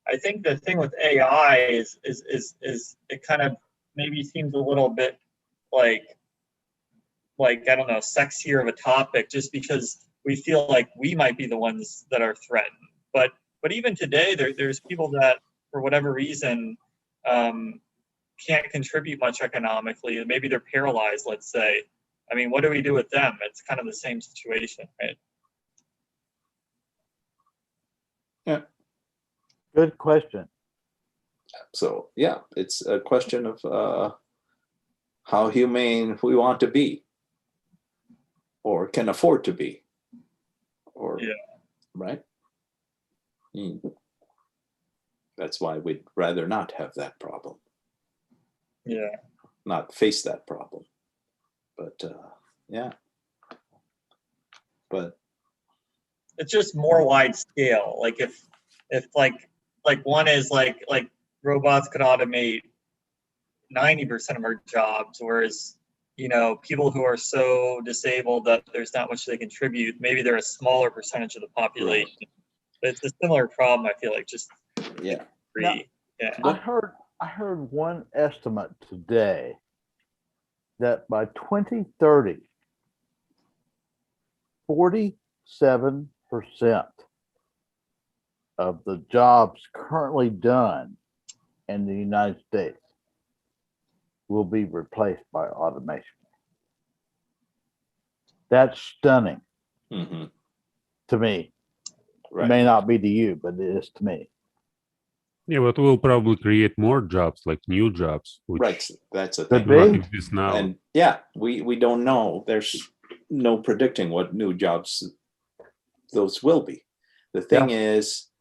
I think the thing with AI is it kind of maybe seems a little bit like I don't know, sexier of a topic just because we feel like we might be the ones that are threatened. But even today, there's people that for whatever reason can't contribute much economically. Maybe they're paralyzed, let's say. I mean, what do we do with them? It's kind of the same situation, right? Yeah. Good question. So yeah, it's a question of how humane we want to be, or can afford to be, or Yeah. right. That's why we'd rather not have that problem, Yeah. not face that problem. But yeah, but It's just more wide scale. Like if like one is like robots could automate 90% of our jobs, whereas people who are so disabled that there's not much they contribute, maybe they're a smaller percentage of the population. But it's a similar problem, I feel like, just yeah. free. Yeah. I heard one estimate today that by 2030, 47% of the jobs currently done in the United States will be replaced by automation. That's stunning Mm-hmm. to me. Right. It may not be to you, but it is to me. Yeah, but we'll probably create more jobs, like new jobs, which Right. That's a Could thing. do not be. exist now. And yeah, we don't know. There's no predicting what new jobs those will be. The thing is,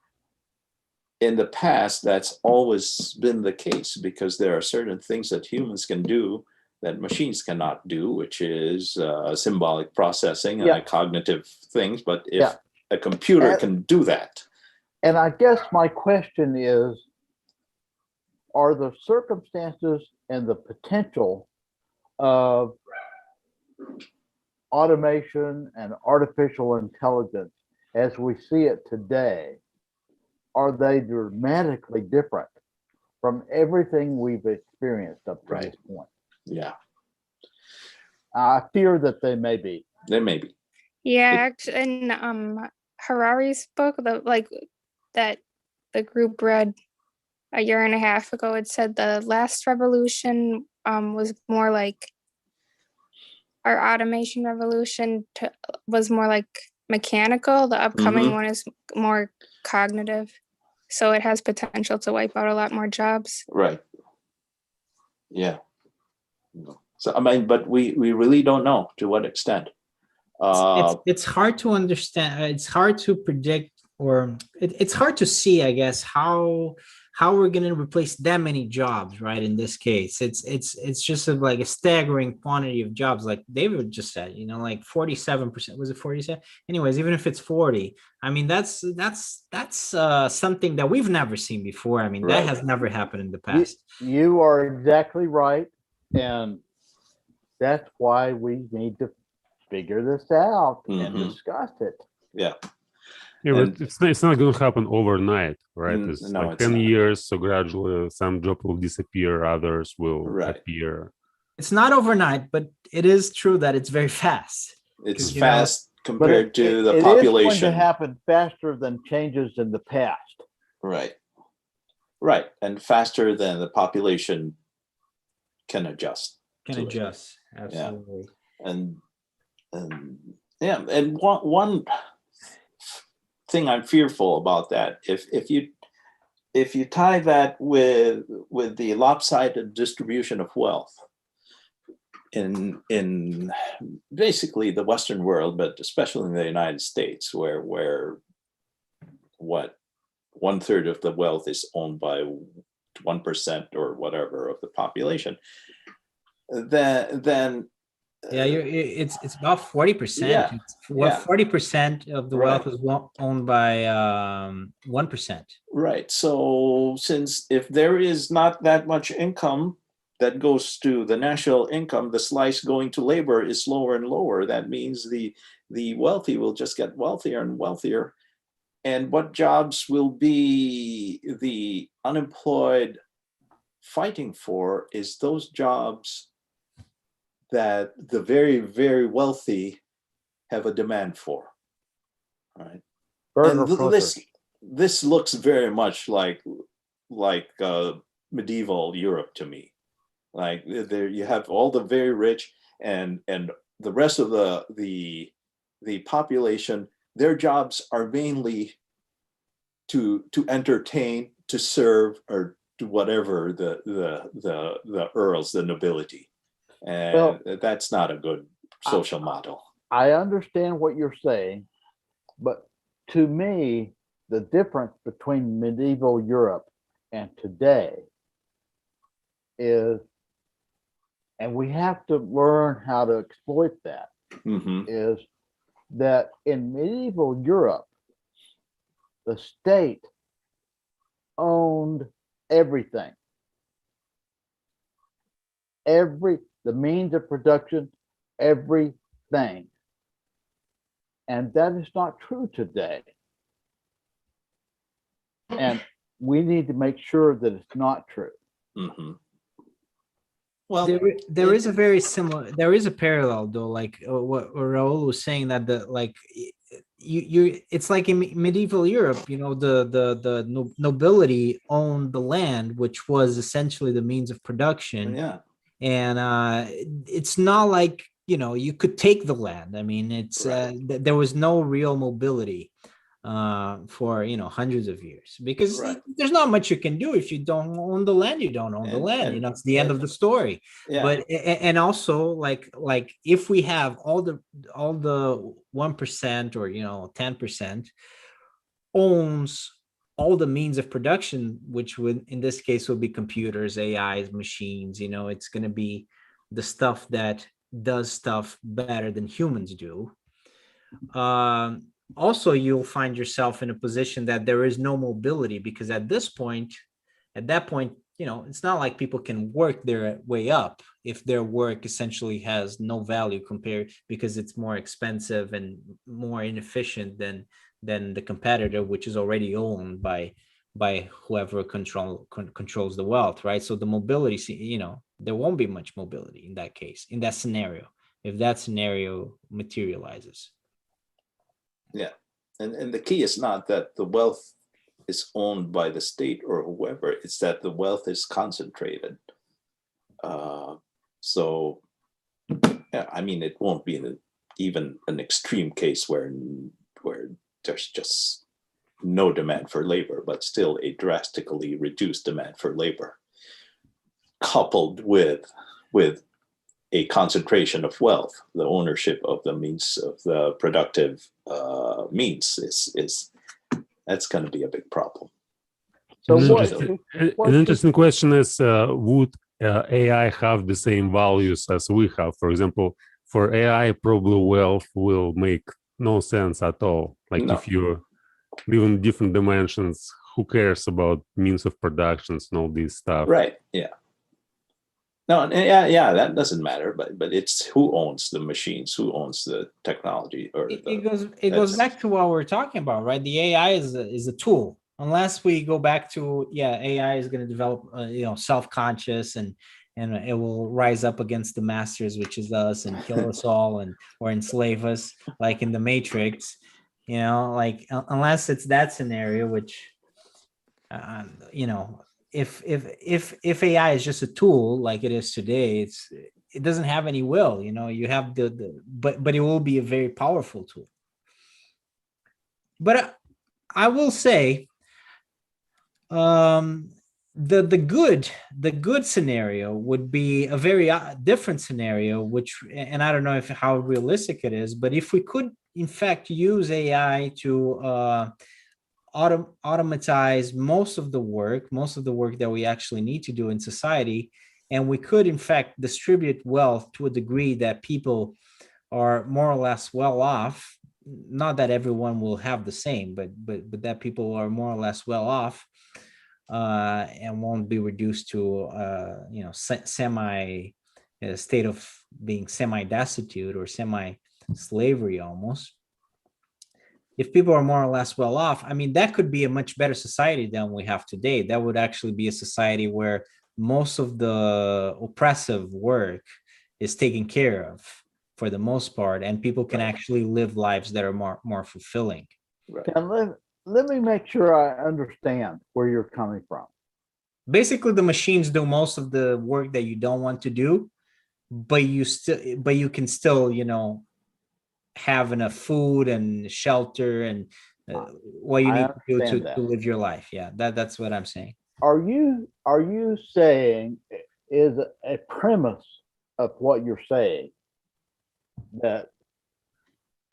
in the past, that's always been the case because there are certain things that humans can do that machines cannot do, which is symbolic processing and cognitive things. But if a computer can do that. And I guess my question is, are the circumstances and the potential of automation and artificial intelligence as we see it today, are they dramatically different from everything we've experienced up to this point? Yeah, I fear that they may be. they may be. Yeah, actually, in Harari's book, that the group read a year and a half ago, it said the last revolution was more like our automation revolution was more like mechanical. The upcoming one is more cognitive, so it has potential to wipe out a lot more jobs. Right. Yeah. So I mean, but we really don't know to what extent. It's hard to understand. It's hard to predict, or it's hard to see, I guess, how we're going to replace that many jobs, right? In this case, it's just like a staggering quantity of jobs, like David just said. Like 47%. Was it 47? Anyways, even if it's 40, I mean that's something that we've never seen before. I mean, that has never happened in the past. You are exactly right, and that's why we need to figure this out and discuss it. Yeah. Yeah, but it's not going to happen overnight, right? It's no, like it's 10 not. years, so gradually some job will disappear, others will appear. It's not overnight, but it is true that it's very fast. It's fast compared to the it population. It is going to happen faster than changes in the past. Right. Right. And faster than the population can adjust. Absolutely. Yeah. And one thing I'm fearful about that, if you tie that with the lopsided distribution of wealth in basically the Western world, but especially in the United States, where what 1/3 of the wealth is owned by 1% or whatever of the population, then it's about 40%. Yeah. 40% of the wealth is owned by 1%. Right. So since if there is not that much income that goes to the national income, the slice going to labor is lower and lower. That means the wealthy will just get wealthier and wealthier. And what jobs will be the unemployed fighting for is those jobs that the very, very wealthy have a demand for. Right. Burger And clickers. this looks very much like medieval Europe to me. Like there you have all the very rich and the rest of the population, their jobs are mainly to entertain, to serve, or to whatever the earls, the nobility. And Well, that's not a good social model. I understand what you're saying, but to me, the difference between medieval Europe and today is, and we have to learn how to exploit that, is that in medieval Europe, the state owned everything. The means of production, everything. And that is not true today. And we need to make sure that it's not true. Well, there is a very similar, there is a parallel though, like what Raul was saying, that the like you it's like in medieval Europe, you know, the nobility owned the land, which was essentially the means of production. yeah. And it's not like, you know, you could take the land. I mean, it's Right. there was no real mobility for, you know, hundreds of years, because Right. there's not much you can do. If you don't own the land, you don't own the land. You know, it's the end of the story. Yeah. But and also like if we have all the 1%, or, you know, 10% owns all the means of production, which would in this case would be computers, AIs, machines, you know, it's going to be the stuff that does stuff better than humans do. Also, you'll find yourself in a position that there is no mobility, because at that point, you know, it's not like people can work their way up if their work essentially has no value compared, because it's more expensive and more inefficient than the competitor, which is already owned by whoever controls the wealth, right? So the mobility, you know, there won't be much mobility in that case, in that scenario, if that scenario materializes. Yeah. And the key is not that the wealth is owned by the state or whoever, it's that the wealth is concentrated. So, yeah, I mean, it won't be even an extreme case where there's just no demand for labor, but still a drastically reduced demand for labor, coupled with a concentration of wealth. The ownership of the means of the productive means is that's going to be a big problem. So an interesting question is, would AI have the same values as we have? For example, for AI, probably wealth will make no sense at all. Like if you live in different dimensions, who cares about means of productions and all this stuff? Right. Yeah. No. Yeah. That doesn't matter. But it's who owns the machines, who owns the technology, or it goes back to what we're talking about, right? The AI is a tool. Unless we go back to, AI is going to develop, self-conscious, and it will rise up against the masters, which is us, and kill us all, or enslave us, like in the Matrix. You know, like unless it's that scenario, which, if AI is just a tool like it is today, it doesn't have any will. You know, you have but it will be a very powerful tool. But I will say, the good scenario would be a very different scenario, which, and I don't know how realistic it is, but if we could in fact use AI to automatize most of the work that we actually need to do in society, and we could in fact distribute wealth to a degree that people are more or less well off, not that everyone will have the same, but that people are more or less well off, and won't be reduced to semi state of being semi-destitute or semi-slavery almost. If people are more or less well off, I mean, that could be a much better society than we have today. That would actually be a society where most of the oppressive work is taken care of for the most part, and people can Right. actually live lives that are more fulfilling. Right. And let me make sure I understand where you're coming from. Basically, the machines do most of the work that you don't want to do, but you can still, have enough food and shelter and what you I need to do understand to that. live your life. Yeah, that's what I'm saying. Are you saying, is a premise of what you're saying that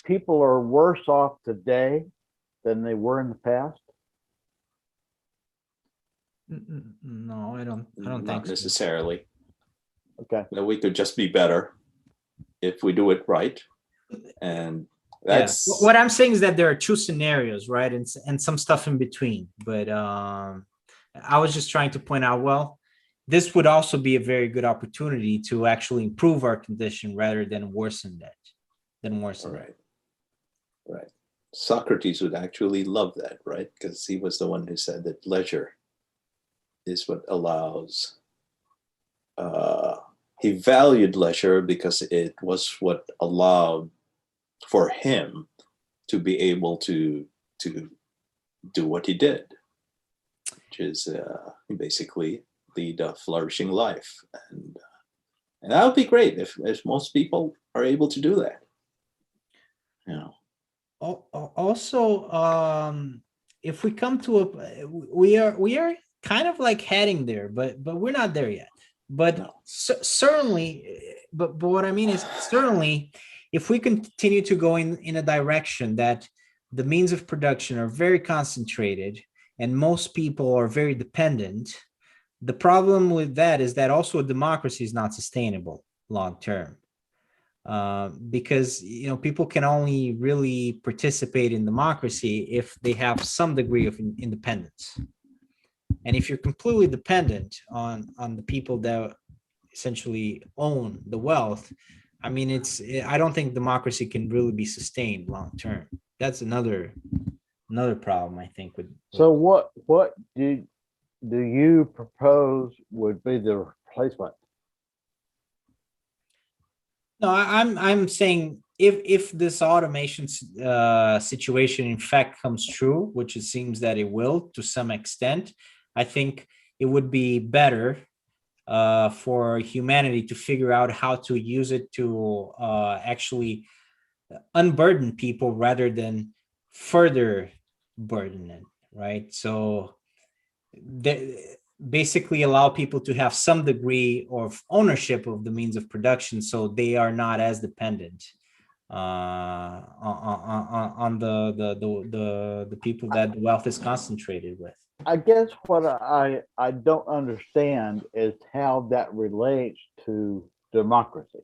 people are worse off today than they were in the past? No, I don't Not think so. necessarily. Okay. That we could just be better if we do it right. And that's What I'm saying is that there are two scenarios, right? And some stuff in between. But I was just trying to point out, well, this would also be a very good opportunity to actually improve our condition rather than worsen that. right. Right. Socrates would actually love that, right? Because he was the one who said that leisure is what allows. He valued leisure because it was what allowed for him to be able to do what he did, which is basically lead a flourishing life, and that would be great if most people are able to do that. You know. Also, if we come to we are kind of like heading there, but we're not there yet. But No. certainly, but what I mean is certainly, if we continue to go in a direction that the means of production are very concentrated and most people are very dependent, the problem with that is that also a democracy is not sustainable long term. Because people can only really participate in democracy if they have some degree of independence. And if you're completely dependent on the people that essentially own the wealth, I mean, I don't think democracy can really be sustained long term. That's another problem, I think. So what do you propose would be the replacement? No, I'm saying if this automation situation in fact comes true, which it seems that it will to some extent, I think it would be better for humanity to figure out how to use it to actually unburden people rather than further burden it, right? So basically allow people to have some degree of ownership of the means of production so they are not as dependent on the people that the wealth is concentrated with. I guess what I don't understand is how that relates to democracy.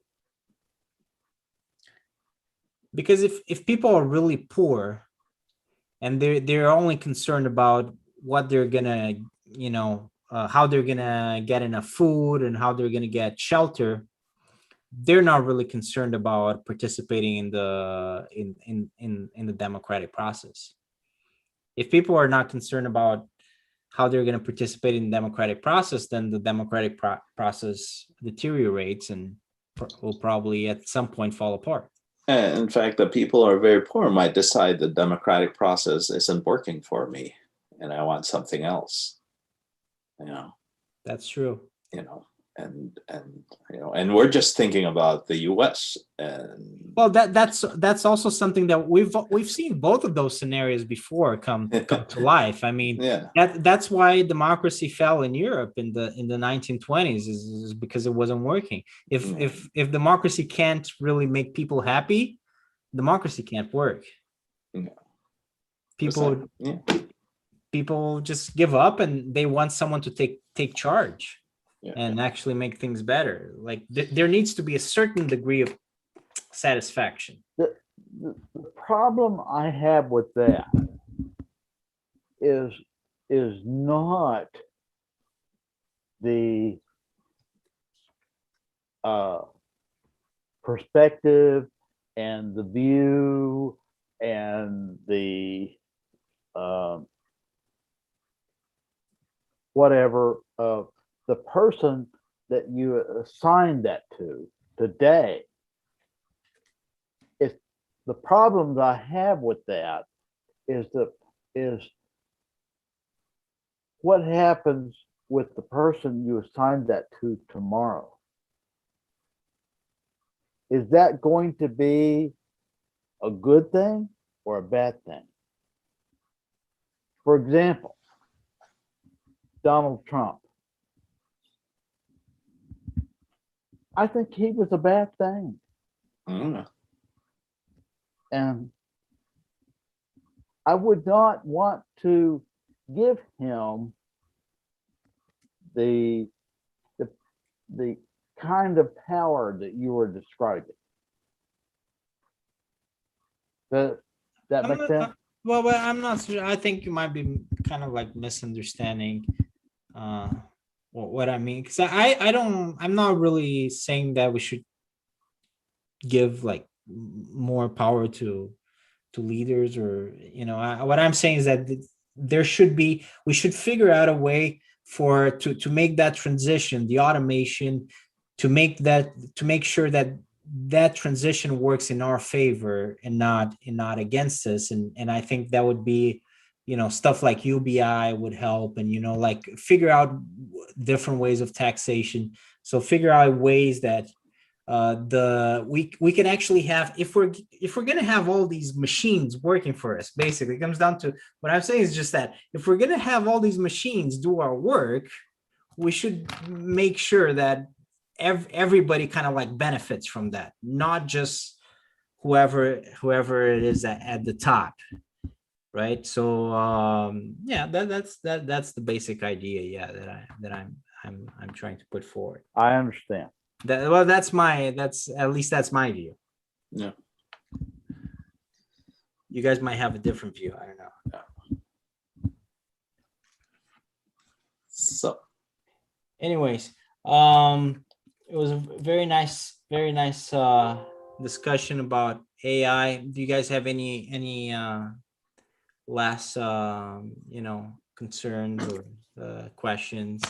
Because if people are really poor and they're only concerned about what they're gonna how they're gonna get enough food and how they're gonna get shelter, they're not really concerned about participating in the democratic process. If people are not concerned about how they're going to participate in the democratic process, then the democratic process deteriorates and will probably at some point fall apart. And in fact, the people who are very poor might decide the democratic process isn't working for me and I want something else. That's true. And we're just thinking about the US. And well, that's also something that we've seen both of those scenarios before come to life. I mean, yeah, that's why democracy fell in Europe in the 1920s is because it wasn't working. If democracy can't really make people happy, democracy can't work. People just give up and they want someone to take charge and actually make things better. Like there needs to be a certain degree of satisfaction. The problem I have with that is not the perspective and the view and the whatever of the person that you assign that to. today. It's the problems I have with that is what happens with the person you assign that to tomorrow. Is that going to be a good thing or a bad thing? For example, Donald Trump. I think he was a bad thing. Mm. And I would not want to give him the kind of power that you were describing. Does that I'm make not- sense? well, I'm not sure. I think you might be kind of like misunderstanding uh what I mean. Because I'm not really saying that we should give like more power to leaders, or what I'm saying is that there should be, we should figure out a way for to make that transition, the automation, to make sure that that transition works in our favor and not against us. And I think that would be, stuff like UBI would help, and like figure out different ways of taxation. So figure out ways that we can actually have, if we're going to have all these machines working for us. Basically it comes down to, what I'm saying is just that if we're going to have all these machines do our work, we should make sure that everybody kind of like benefits from that, not just whoever it is at the top, right? So yeah, that's the basic idea, yeah, that I'm trying to put forward. I understand. Well, that's at least that's my view. Yeah. You guys might have a different view. I don't know. So Anyways, it was a very nice discussion about AI. Do you guys have any last concerns or questions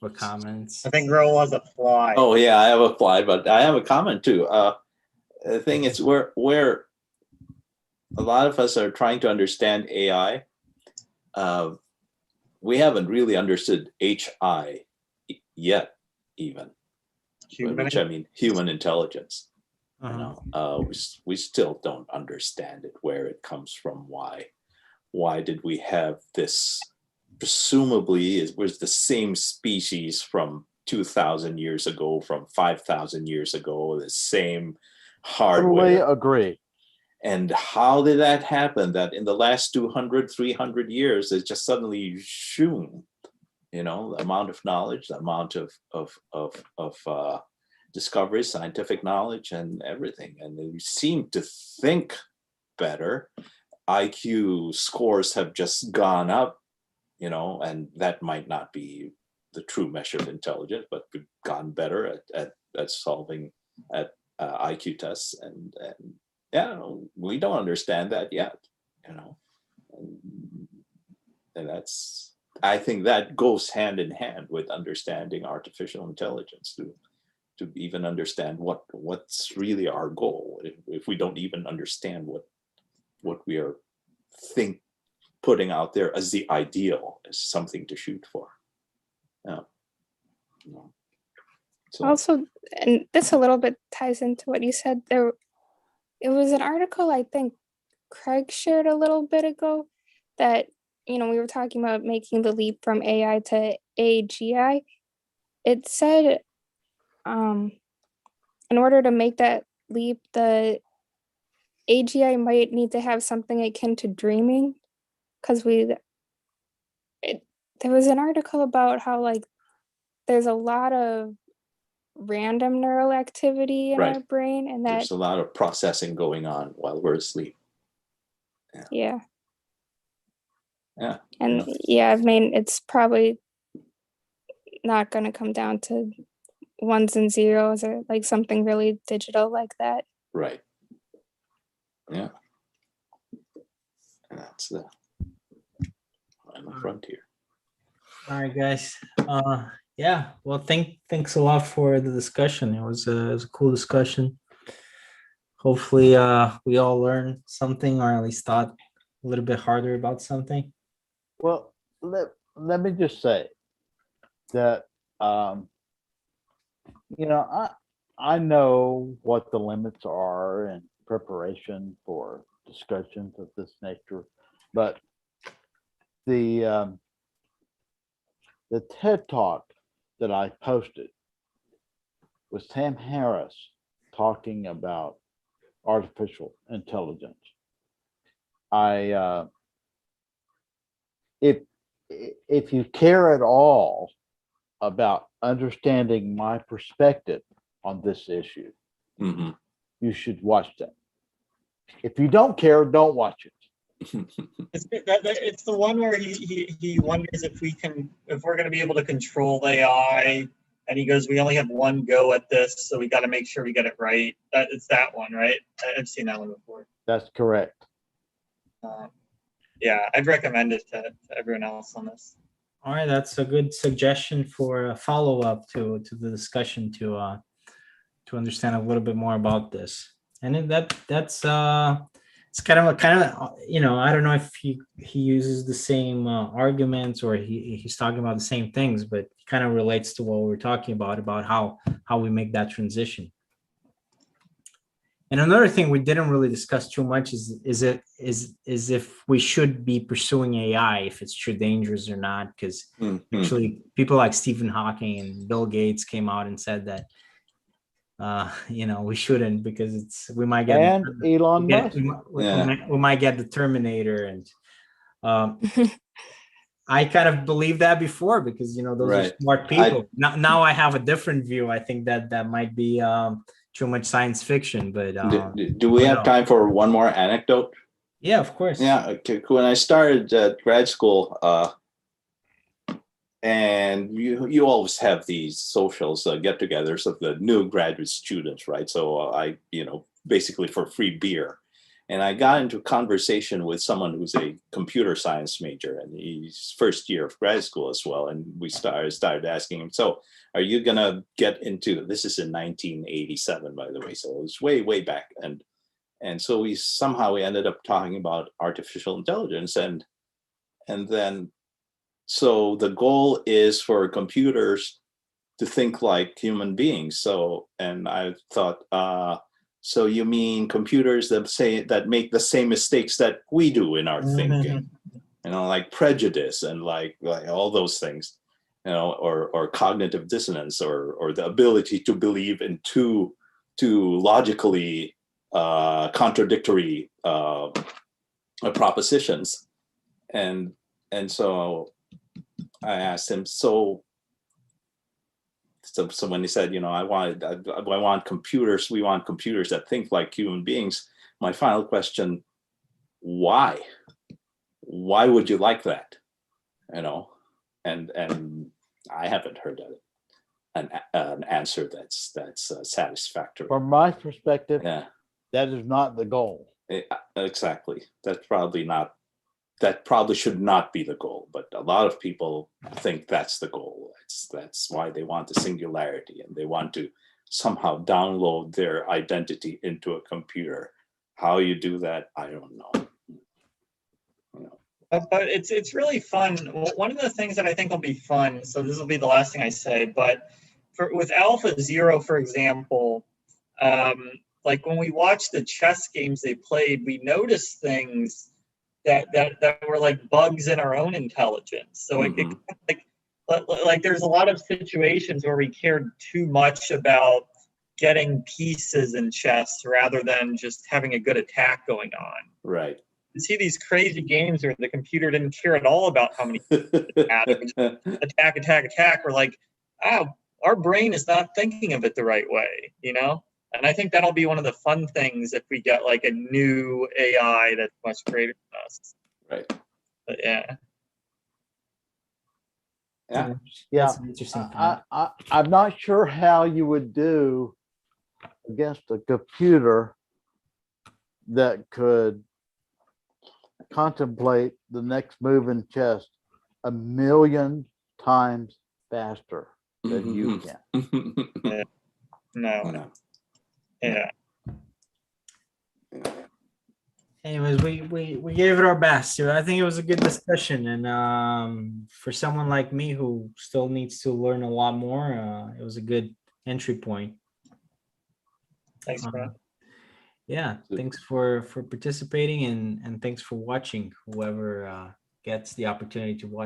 or comments? I think Roll has a fly. oh yeah, I have a fly, but I have a comment too. The thing is, where a lot of us are trying to understand AI, we haven't really understood HI yet, even. Which I mean human intelligence. We still don't understand it, where it comes from, why did we have this? Presumably it was the same species from 2,000 years ago, from 5,000 years ago, the same hardware. Totally agree. And how did that happen, that in the last 200, 300 years, it's just suddenly shoom, the amount of knowledge, the amount of discovery, scientific knowledge and everything. And they seem to think better. IQ scores have just gone up, and that might not be the true measure of intelligence, but we've gotten better at solving IQ tests. And yeah, we don't understand that yet, and I think that goes hand in hand with understanding artificial intelligence to even understand what's really our goal. If we don't even understand what we are putting out there as the ideal, as something to shoot for. Yeah. So, Also, and this a little bit ties into what you said there. It was an article I think Craig shared a little bit ago that, we were talking about making the leap from AI to AGI. It said, in order to make that leap, the AGI might need to have something akin to dreaming, because there was an article about how like there's a lot of random neural activity in Right. our brain, and that there's a lot of processing going on while we're asleep. yeah. Yeah. And yeah, I mean, it's probably not going to come down to ones and zeros or like something really digital like that. Right. Yeah. And that's the final frontier. All right, guys. Yeah. Well, thanks a lot for the discussion. It was a cool discussion. Hopefully, we all learned something, or at least thought a little bit harder about something. Well, let me just say that um, I know what the limits are in preparation for discussions of this nature, but the the TED talk that I posted was Sam Harris talking about artificial intelligence. I if if you care at all about understanding my perspective on this issue, Hmm. you should watch that. If you don't care, don't watch it. It's the one where he wonders if we're going to be able to control AI, and he goes, "We only have one go at this, so we got to make sure we get it right." It's that one, right? I've seen that one before. That's correct. Yeah, I'd recommend it to everyone else on this. All right, that's a good suggestion for a follow up to the discussion to understand a little bit more about this. And then that's it's kind of I don't know if he uses the same arguments, or he's talking about the same things, but it kind of relates to what we're talking about how we make that transition. And another thing we didn't really discuss too much is if we should be pursuing AI, if it's too dangerous or not, because actually people like Stephen Hawking and Bill Gates came out and said that we shouldn't, because we might get And Elon Musk. we might get the Terminator, and I kind of believed that before, because those Right. are smart people. Now I have a different view. I think that might be too much science fiction, but Do we have time for one more anecdote? Yeah, of course. Yeah. Okay. When I started grad school, and you always have these socials, get-togethers of the new graduate students, right? So I, basically for free beer. And I got into a conversation with someone who's a computer science major, and he's first year of grad school as well. And we started asking him, so are you going to get into, this is in 1987, by the way, so it was way, way back. And so we ended up talking about artificial intelligence. And then, so the goal is for computers to think like human beings. So, and I thought, so you mean computers that make the same mistakes that we do in our thinking, like prejudice and like all those things, or cognitive dissonance, or the ability to believe in two logically contradictory propositions. And so I asked him, so when he said, I want computers, we want computers that think like human beings. My final question, why? Why would you like that? And I haven't heard an answer that's satisfactory. From my perspective, Yeah, that is not the goal. Exactly. That probably should not be the goal, but a lot of people think that's the goal. That's why they want the singularity, and they want to somehow download their identity into a computer. How you do that, I don't know. But it's really fun. One of the things that I think will be fun, so this will be the last thing I say, but with Alpha Zero, for example, like when we watched the chess games they played, we noticed things that were like bugs in our own intelligence. So like there's a lot of situations where we cared too much about getting pieces in chess rather than just having a good attack going on. Right. You see these crazy games where the computer didn't care at all about how many attack. We're like, our brain is not thinking of it the right way, And I think that'll be one of the fun things if we get like a new AI that's much greater than us. Right. But yeah. That's an interesting point. I'm not sure how you would do against a computer that could contemplate the next move in chess 1,000,000 times faster. than you can. No. No. Yeah. Anyways, we gave it our best. So I think it was a good discussion, and for someone like me who still needs to learn a lot more, it was a good entry point. Thanks, Brent. Yeah, Super. thanks for participating, and thanks for watching. Whoever gets the opportunity to watch.